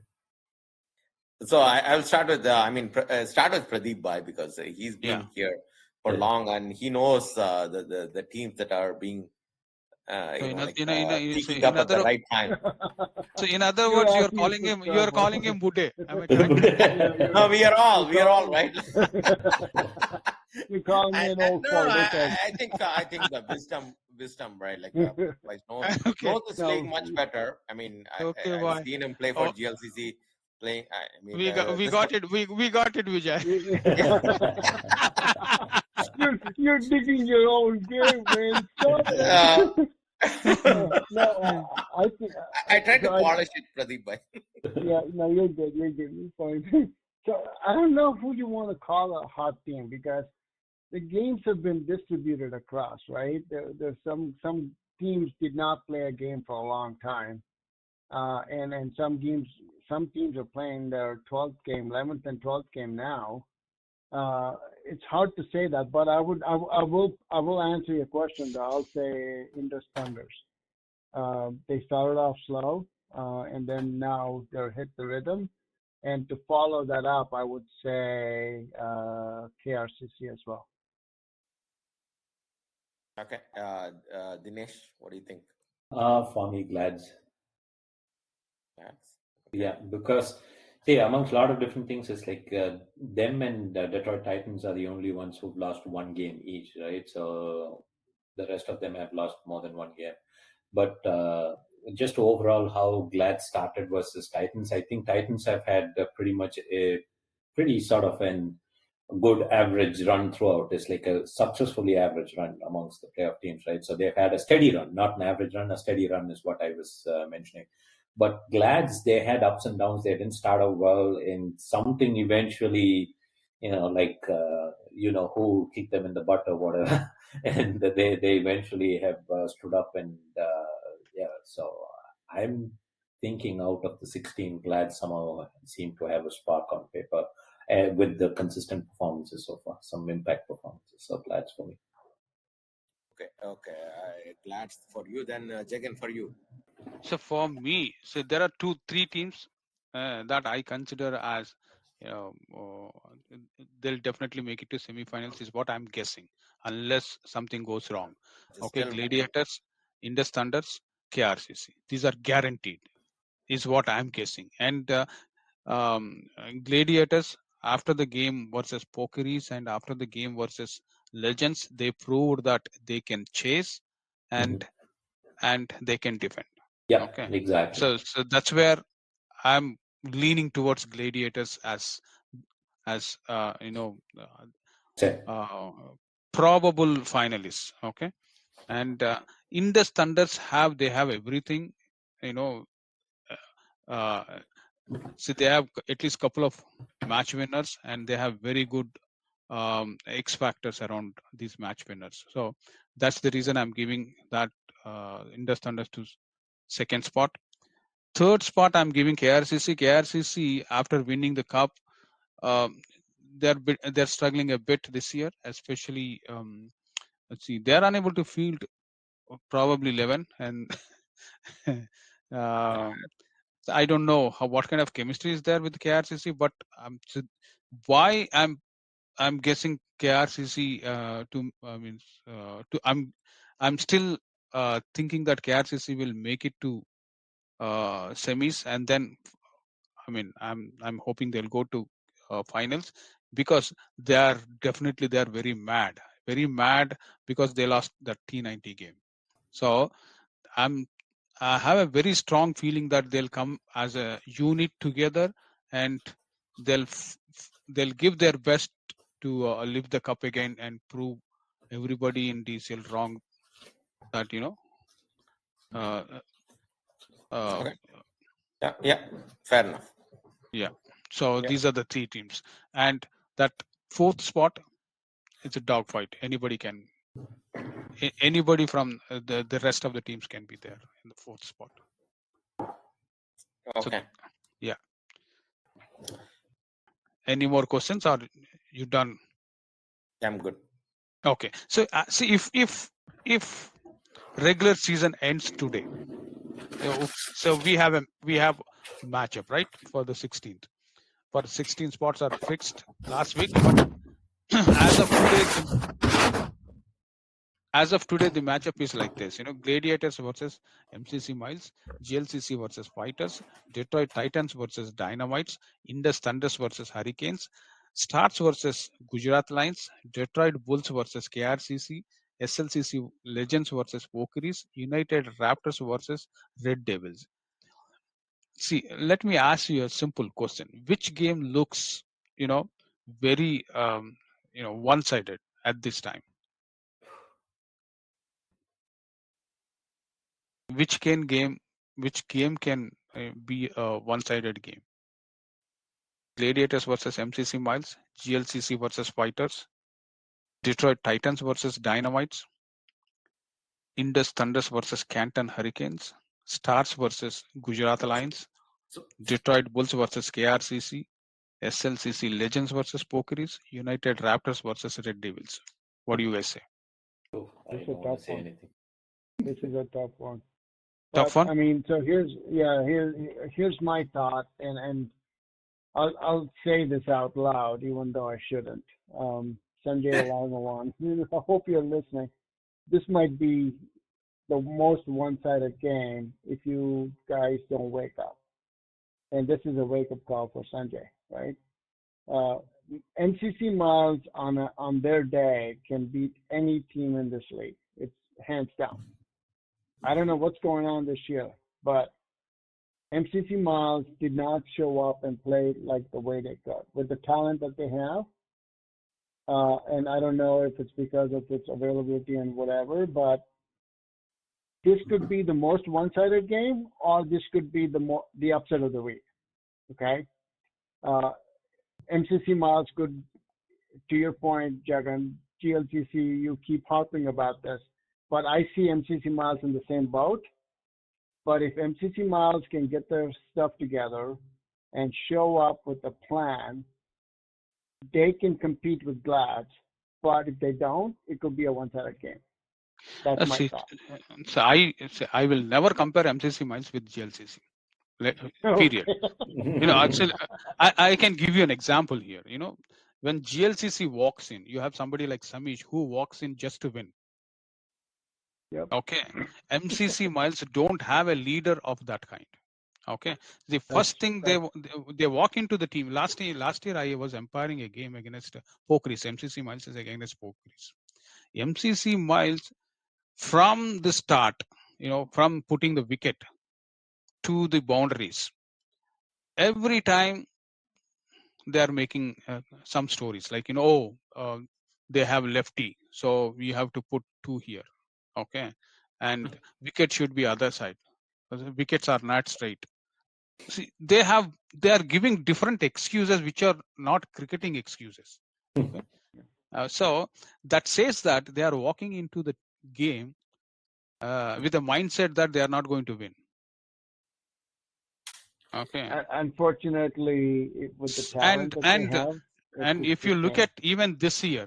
So I'll start with start with Pradeep Bhai because he's been here for long and he knows the teams that are being peaking up at the right time. So in other words, you're calling him Bude. Am I correct? No, we are all right. You call me an old fart. Okay. I think the wisdom, right? Like knows this league much better. I mean, I've seen him play for GLCC. Playing, we got it, Vijay. You're digging your own grave, man. I think I tried to polish it, Pradeep bhai. Yeah, no, you're good. You're fine. So I don't know who you want to call a hot team because the games have been distributed across, right? There's some teams did not play a game for a long time, and some teams are playing their 12th game, 11th and 12th game now. It's hard to say that, but I will answer your question though. I'll say Indus Thunders. They started off slow, and then now they're hit the rhythm. And to follow that up, I would say KRCC as well. Okay, Dinesh, what do you think? For me, Glads. Yeah, because amongst a lot of different things, it's like them and Detroit Titans are the only ones who've lost one game each, right? So the rest of them have lost more than one game. But just overall, how Glad started versus Titans, I think Titans have had pretty much a pretty sort of an good average run throughout. It's like a successfully average run amongst the playoff teams, right? So they've had a steady run, not an average run. A steady run is what I was mentioning. But Glads, they had ups and downs. They didn't start out well, and something eventually, who kicked them in the butt or whatever, and they eventually have stood up and So I'm thinking out of the 16, Glads somehow seem to have a spark on paper with the consistent performances so far, some impact performances. So Glads for me. Okay. Glads for you, then Jagan for you. So for me, there are 3 teams that I consider as they'll definitely make it to semifinals is what I'm guessing, unless something goes wrong. Just Okay, tell me. Gladiators, Indus Thunders, KRCC. These are guaranteed, is what I'm guessing. And Gladiators, after the game versus Pokeries and after the game versus Legends, they proved that they can chase and they can defend. Yeah, Okay, exactly. so that's where I'm leaning towards Gladiators as probable finalists. Okay, and Indus Thunders have everything. You know, uh, so they have at least couple of match winners, and they have very good X factors around these match winners. So that's the reason I'm giving that Indus Thunders to second spot. Third spot, I'm giving KRCC. KRCC, after winning the cup, they're struggling a bit this year, especially. Let's see, they're unable to field probably 11, and I don't know what kind of chemistry is there with KRCC, but so why I'm guessing KRCC I'm still thinking that KRCC will make it to semis, and then I'm hoping they'll go to finals, because they're very mad because they lost the T90 game. So I have a very strong feeling that they'll come as a unit together, and they'll give their best to lift the cup again and prove everybody in DCL wrong, that uh, Okay. Yeah, fair enough. yeah. So these are the three teams, and that fourth spot, it's a dogfight. Anybody from the rest of the teams can be there in the fourth spot. Okay. So, yeah. Any more questions, or you done? I'm good. Okay. So see, if regular season ends today, so we have a matchup, right, for the 16th. For 16 spots are fixed last week, but as of today, the matchup is like this. Gladiators versus MCC Miles, GLCC versus Fighters, Detroit Titans versus Dynamites, Indus Thunders versus Hurricanes, Stars versus Gujarat Lions, Detroit Bulls versus KRCC, SLCC Legends versus Pokeries, United Raptors versus Red Devils. See, let me ask you a simple question. Which game looks, very, one-sided at this time? Which game can be a one-sided game? Gladiators versus MCC Miles, GLCC versus Fighters, Detroit Titans versus Dynamites, Indus Thunders versus Canton Hurricanes, Stars versus Gujarat Lions, Detroit Bulls versus KRCC, SLCC Legends versus Pokeries, United Raptors versus Red Devils. What do you guys say? Oh, I don't want to say anything. This is a tough one. Tough one? I mean, so here's my thought, and I'll say this out loud, even though I shouldn't. Sanjay Lagawan, I hope you're listening. This might be the most one-sided game if you guys don't wake up. And this is a wake-up call for Sanjay, right? MCC Miles on their day can beat any team in this league. It's hands down. I don't know what's going on this year, but MCC Miles did not show up and play like the way they could with the talent that they have. And I don't know if it's because of its availability and whatever, but this could be the most one-sided game, or this could be the upset of the week. Okay, MCC Miles could, to your point, Jagan, GLCC, you keep harping about this, but I see MCC Miles in the same boat. But if MCC Miles can get their stuff together and show up with a plan, they can compete with Glads. But if they don't, it could be a one-sided game. That's my thought. So I will never compare MCC Miles with GLCC. Period. Actually, I can give you an example here. When GLCC walks in, you have somebody like Samish who walks in just to win. Yep. Okay. MCC Miles don't have a leader of that kind. Okay. The first thing they walk into the team. Last year I was umpiring a game against Pokeries. MCC Miles is against Pokeries. MCC Miles from the start, from putting the wicket to the boundaries, every time they are making some stories like, they have lefty, so we have to put 2 here. Okay. And wicket should be other side. Wickets are not straight. See, they are giving different excuses which are not cricketing excuses. Okay. So that says that they are walking into the game with a mindset that they are not going to win. Okay. Unfortunately, with the talent that they have, and if you look at even this year,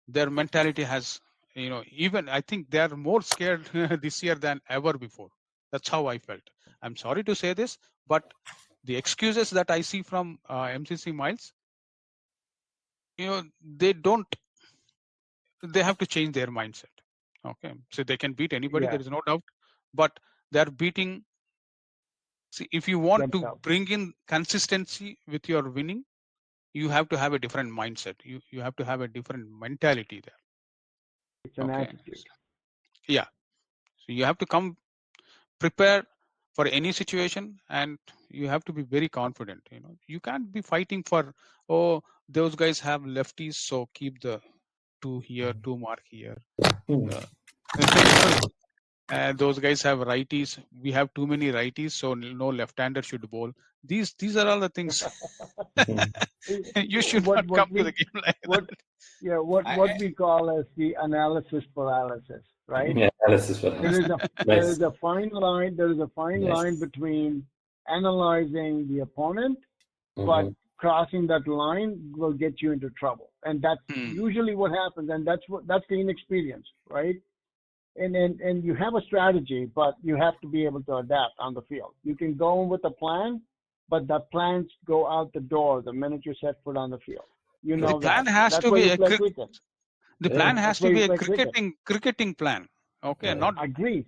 their mentality has, even I think they are more scared this year than ever before. That's how I felt. I'm sorry to say this, but the excuses that I see from MCC Miles, they have to change their mindset. Okay. So they can beat anybody. There is no doubt, but they're beating. See, if you want to bring in consistency with your winning, you have to have a different mindset. You have to have a different mentality there. It's an attitude. Yeah. So you have to come prepared for any situation, and you have to be very confident. You can't be fighting for, those guys have lefties, so keep the 2 here, 2 mark here. Those guys have righties. We have too many righties, so no left-hander should bowl. These are all the things. You should not come to the game like that. Yeah, what we call as the analysis paralysis, right? Yeah, analysis paralysis. There is a fine line. There is a fine line between analyzing the opponent, but crossing that line will get you into trouble, and that's usually what happens. And that's the inexperience, right? And you have a strategy, but you have to be able to adapt on the field. You can go in with a plan, but the plans go out the door the minute you set foot on the field. The plan has to be a cricketing plan. Okay, not agree.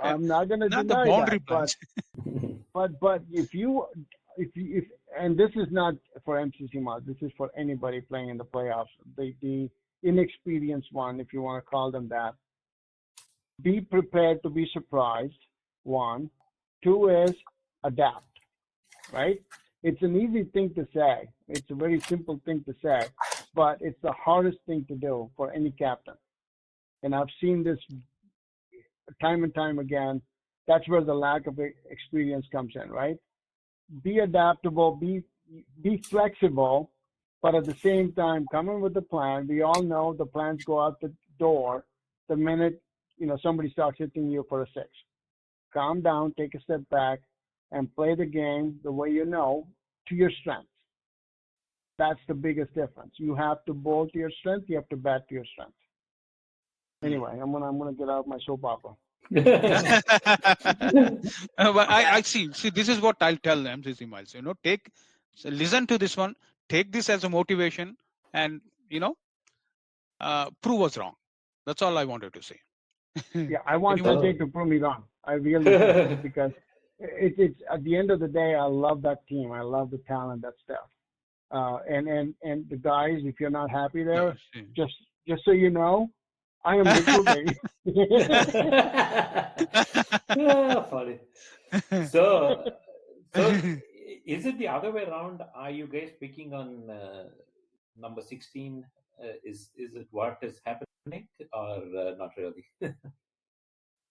I'm not going to deny that. But if and this is not for MCC Miles, this is for anybody playing in the playoffs. The inexperienced one, if you want to call them that. Be prepared to be surprised. 1, 2 is adapt. Right? It's an easy thing to say. It's a very simple thing to say, but it's the hardest thing to do for any captain. And I've seen this time and time again. That's where the lack of experience comes in, right? Be adaptable, be flexible, but at the same time, come in with a plan. We all know the plans go out the door the minute somebody starts hitting you for a 6. Calm down, take a step back, and play the game the way you know, to your strengths. That's the biggest difference. You have to bowl to your strength. You have to bat to your strength. Anyway, I'm gonna get out of my soap opera. But I see. This is what I'll tell MCC Miles. Listen to this one. Take this as a motivation, and prove us wrong. That's all I wanted to say. Yeah, I want Vijay to prove me wrong. I really do, because it's at the end of the day, I love that team. I love the talent, that stuff. And the guys, if you're not happy there, just so you know, I am recruiting. Funny. So is it the other way around? Are you guys picking on number 16? Is it what is happening, or not really?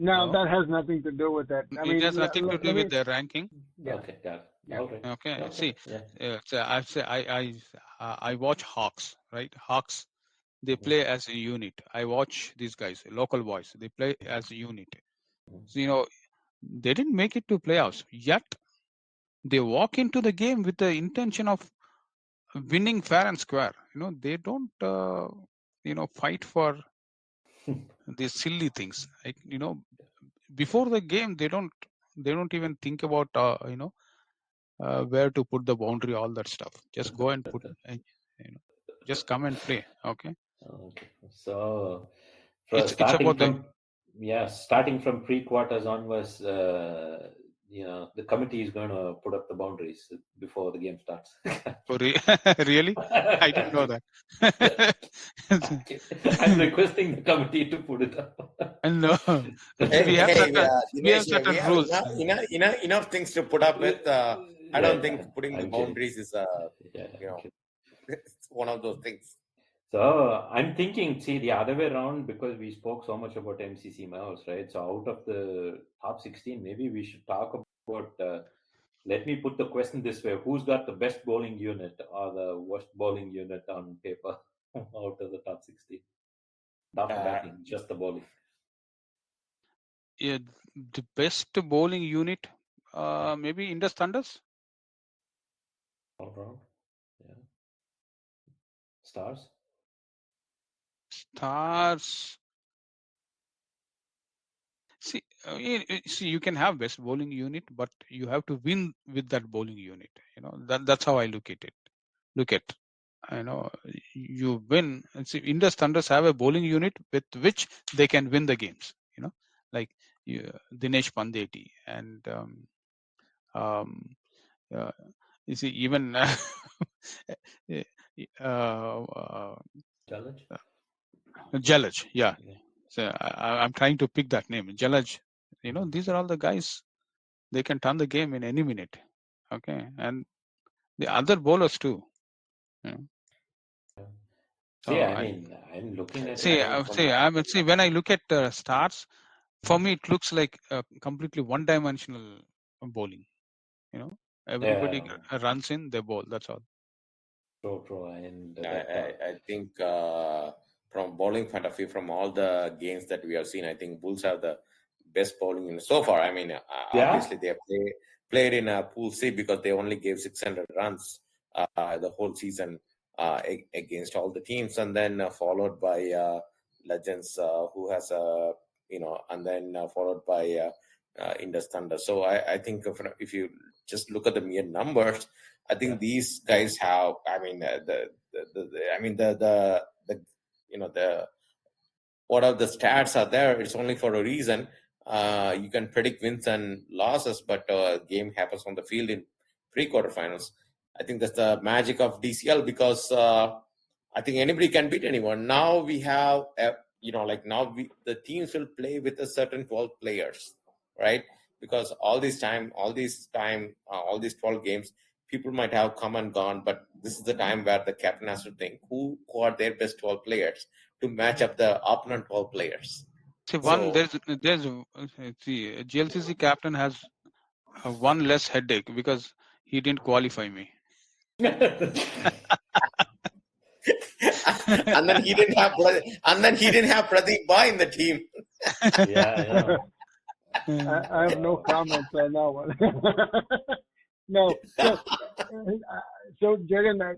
No, that has nothing to do with that. It has nothing to do with their ranking. Yeah. Okay, got it. Yeah. Okay. See, I watch Hawks, right? Hawks, they play as a unit. I watch these guys, local boys. They play as a unit. So, they didn't make it to playoffs, yet they walk into the game with the intention of winning fair and square. They don't, fight for these silly things. Like, before the game, they don't They don't even think about where to put the boundary, all that stuff. Just go and put, just come and play. Okay. Okay. So It's starting about from starting from pre-quarters onwards, the committee is going to put up the boundaries before the game starts. really? I didn't know that. I'm requesting the committee to put it up. No, we have certain rules. Enough things to put up with. I don't think putting the boundaries is it's one of those things. So I'm thinking, the other way around, because we spoke so much about MCC mouse, right? So out of the top 16, maybe we should talk about, let me put the question this way: who's got the best bowling unit or the worst bowling unit on paper out of the top 16? Not the batting, just the bowling. Yeah, the best bowling unit, maybe Indus Thunders. All around, yeah. Stars. See, you can have best bowling unit, but you have to win with that bowling unit. That's how I look at it. You win. And see, Indus Thunders have a bowling unit with which they can win the games. Like Dinesh Pandeti and you see even Jalaj, yeah. So I'm trying to pick that name, Jalaj. These are all the guys. They can turn the game in any minute. Okay, and the other bowlers too. I'm looking at when I look at stars, for me it looks like completely one-dimensional bowling. Everybody runs in, they bowl. That's all. True. And I think from bowling point of view, from all the games that we have seen, I think Bulls have the best bowling unit so far. I mean, obviously they have played in Pool C because they only gave 600 runs the whole season against all the teams, and then followed by Legends, who has and then followed by Indus Thunder. So I think if you just look at the mere numbers, I think these guys have. I mean, what are the stats are there? It's only for a reason. You can predict wins and losses, but game happens on the field in pre-quarterfinals. I think that's the magic of DCL because I think anybody can beat anyone. Now we have, the teams will play with a certain 12 players, right? Because all these 12 games, people might have come and gone, but this is the time where the captain has to think who are their best 12 players to match up the opponent 12 players. See, there's GLCC captain has one less headache because he didn't qualify me. and then he didn't have Pradeep Bhai in the team. Yeah. I have no comments on that one. No. So Jagan, I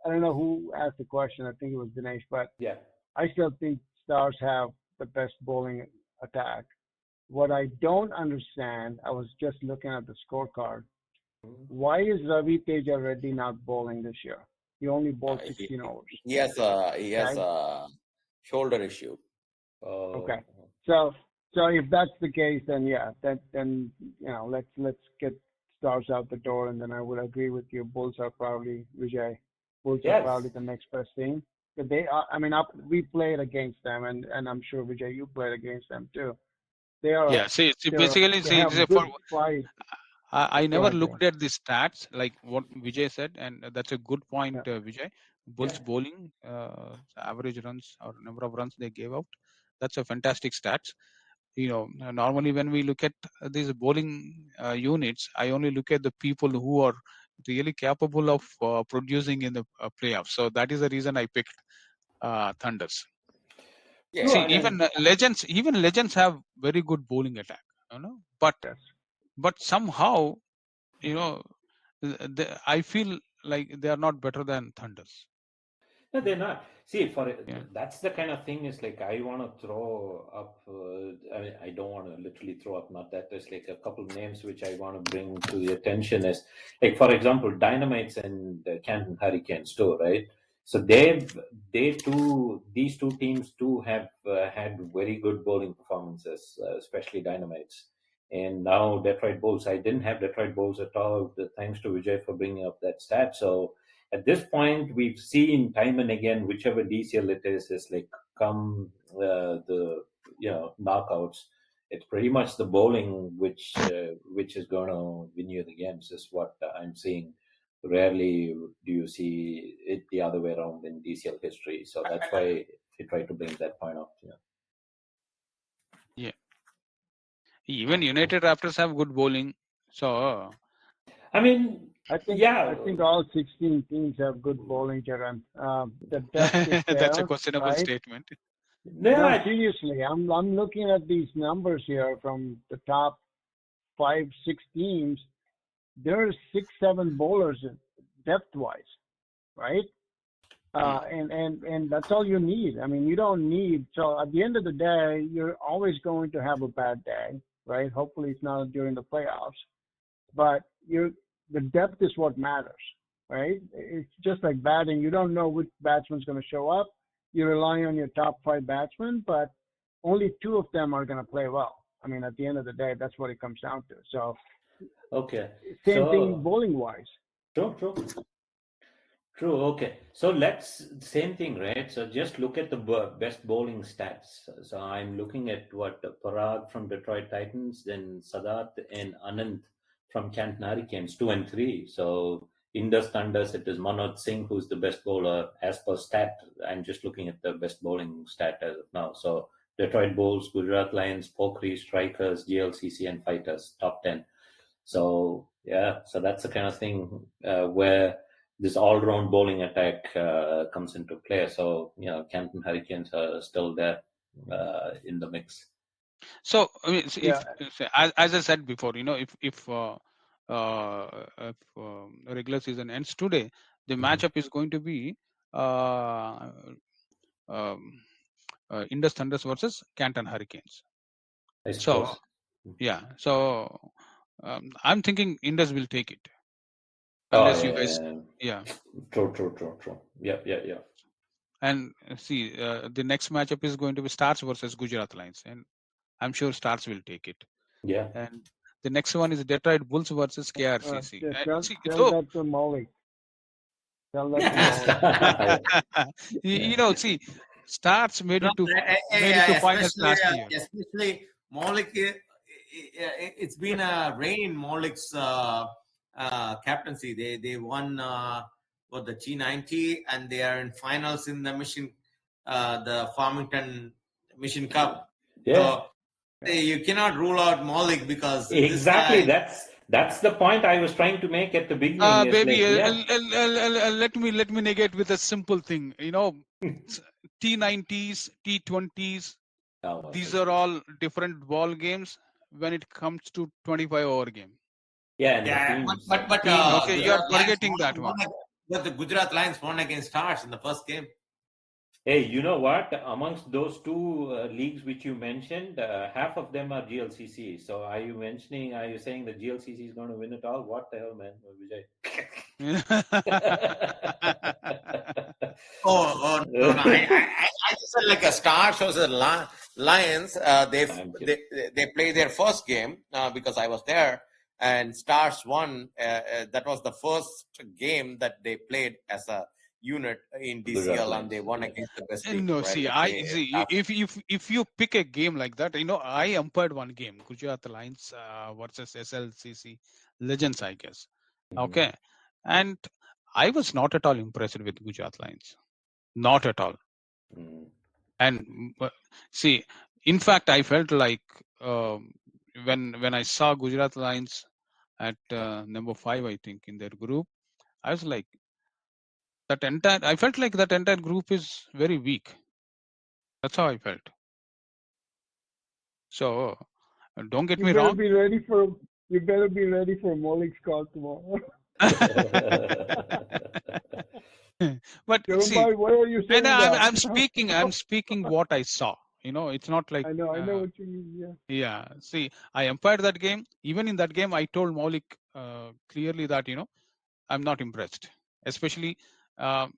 don't know who asked the question. I think it was Dinesh, but I still think Stars have the best bowling attack. What I don't understand, I was just looking at the scorecard. Why is Ravi Teja Reddy not bowling this year? He only bowled 16 overs. He has a shoulder issue. Okay. So if that's the case, then let's get Stars out the door, and then I would agree with you. Bulls are probably Vijay. Bulls are probably the next best team. But they are. I mean, we played against them, and I'm sure Vijay, you played against them too. They are. Yeah. I never looked at the stats like what Vijay said, and that's a good point, Vijay. Bulls bowling, average runs or number of runs they gave out. That's a fantastic stats. Normally when we look at these bowling units, I only look at the people who are really capable of producing in the playoffs. So that is the reason I picked Thunders. Yeah. See, even legends have very good bowling attack, but somehow, I feel like they are not better than Thunders. No, they're not. See, Yeah. that's the kind of thing is like I want to throw up. I mean, I don't want to literally throw up. Not that. There's like a couple names which I want to bring to the attention is like, for example, Dynamites and Canton Hurricanes too, right? So these two teams too have had very good bowling performances, especially Dynamites. And now Detroit Bulls. I didn't have Detroit Bulls at all. Thanks to Vijay for bringing up that stat. So at this point, we've seen time and again, whichever DCL it is like come the knockouts. It's pretty much the bowling which is going to win you the games. Is what I'm seeing. Rarely do you see it the other way around in DCL history. So that's why I try to bring that point up. Yeah. Even United Raptors have good bowling. So I mean, I think yeah. all 16 teams have good bowling, Jagan. The depth is there, that's a questionable right? statement. No, seriously, I'm looking at these numbers here from the top 5, 6 teams. There's 6, 7 bowlers depth-wise, right? And that's all you need. I mean, you don't need. So at the end of the day, you're always going to have a bad day, right? Hopefully, it's not during the playoffs, but the depth is what matters, right? It's just like batting. You don't know which batsman's going to show up. You rely on your top 5 batsmen, but only 2 of them are going to play well. I mean, at the end of the day, that's what it comes down to. So, okay. Same thing bowling-wise. True. Okay. So same thing, right? So just look at the best bowling stats. So I'm looking at what Parag from Detroit Titans, then Sadat and Anand from Canton Hurricanes, 2 and 3. So Indus Thunders, it is Manoj Singh who's the best bowler as per stat. I'm just looking at the best bowling stat as of now. So Detroit Bulls, Gujarat Lions, Pokri, Strikers, GLCC, and Fighters, top 10. So yeah, so that's the kind of thing where this all-round bowling attack comes into play. So Canton Hurricanes are still there in the mix. So I mean, as I said before, if regular season ends today, the matchup is going to be Indus Thunders versus Canton Hurricanes. I suppose. So yeah, so I'm thinking Indus will take it. Unless you guys, yeah. True. Yeah. And see, the next matchup is going to be Stars versus Gujarat Lions, and I'm sure Stars will take it. Yeah. And the next one is Detroit Bulls versus KRCC. Tell that to Molly. Tell that to Molly. See, Stars made it to finals last year. Especially Maulik, it's been a reign in Maulik's captaincy. They won the G90, and they are in finals in the the Farmington Mission Cup. Yeah. So you cannot rule out Maulik because exactly that's the point I was trying to make at the beginning. Baby, let me negate with a simple thing. T90s, T20s. These are all different ball games when it comes to 25-over game. Yeah, but okay, you are forgetting that one. But the Gujarat Lions won against Stars in the first game. Hey, you know what? Amongst those two leagues which you mentioned, half of them are GLCC. So are you saying that GLCC is going to win it all? What the hell, man, Vijay? No. I just said like a Stars versus Lions. They played their first game because I was there, and Stars won. That was the first game that they played as a unit in DCL, and they won against the best team. No, right? if you pick a game like that, I umpired one game, Gujarat Lions versus SLCC Legends, I guess. Okay, and I was not at all impressed with Gujarat Lions, not at all. And see, in fact, I felt like when I saw Gujarat Lions at number 5, I think in their group, I was like, I felt like that entire group is very weak. That's how I felt. So don't get me wrong. You better be ready for Maulik's call tomorrow. But see, Jeremiah, why are you saying and that? I'm speaking what I saw. It's not like I know what you mean. Yeah. yeah. See, I umpired that game. Even in that game, I told Maulik clearly that I'm not impressed. Especially, I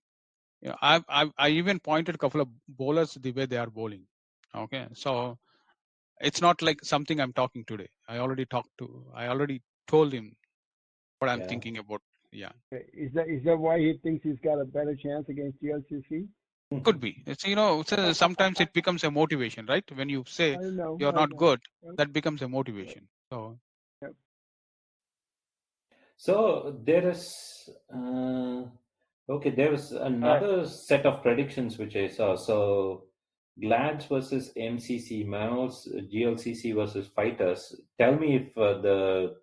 even pointed a couple of bowlers the way they are bowling. Okay, so it's not like something I'm talking today. I already told him what I'm thinking about. Yeah. Is that why he thinks he's got a better chance against GLCC? Could be. It's sometimes it becomes a motivation, right? When you say you're not good, that becomes a motivation. So. Yep. So there is there was another set of predictions which I saw. So Glads versus MCC Males, GLCC versus Fighters. Tell me if the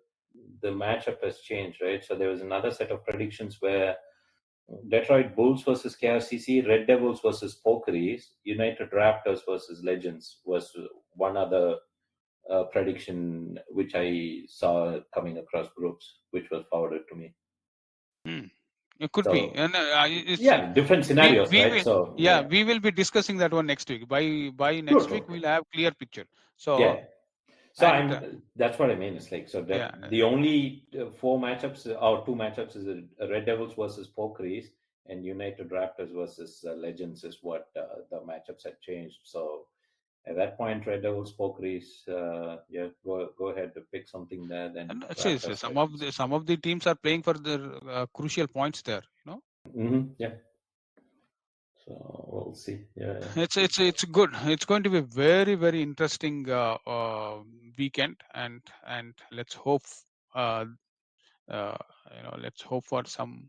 matchup has changed, right? So there was another set of predictions where Detroit Bulls versus KRCC, Red Devils versus Pokeries, United Raptors versus Legends was one other prediction which I saw coming across groups, which was forwarded to me. It could be, and different scenarios, right? We will be discussing that one next week. By next week, we'll have clear picture. So that's what I mean. It's like the only four matchups or two matchups is Red Devils versus Pokeries and United Raptors versus Legends is what the matchups had changed. So at that point, Red Devils, Pokeries, go ahead to pick something there. Then some of the teams are playing for the crucial points there. Yeah. So we'll see. Yeah. It's good. It's going to be a very, very interesting weekend, and let's hope let's hope for some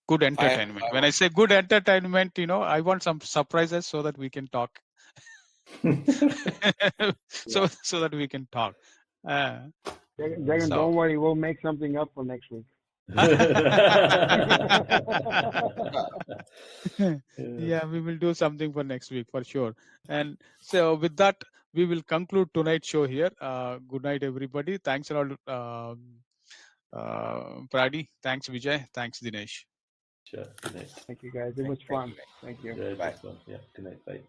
good entertainment. When I say good entertainment, I want some surprises so that we can talk. so that we can talk. Jagan, don't worry, we'll make something up for next week. Yeah, we will do something for next week for sure. And so with that, we will conclude tonight's show here. Good night, everybody. Thanks a lot, Pradeep. Thanks, Vijay. Thanks, Dinesh. Sure. Good night. Thank you, guys. It was fun. Thank you. Yeah, it was fun. Yeah. Good night. Bye.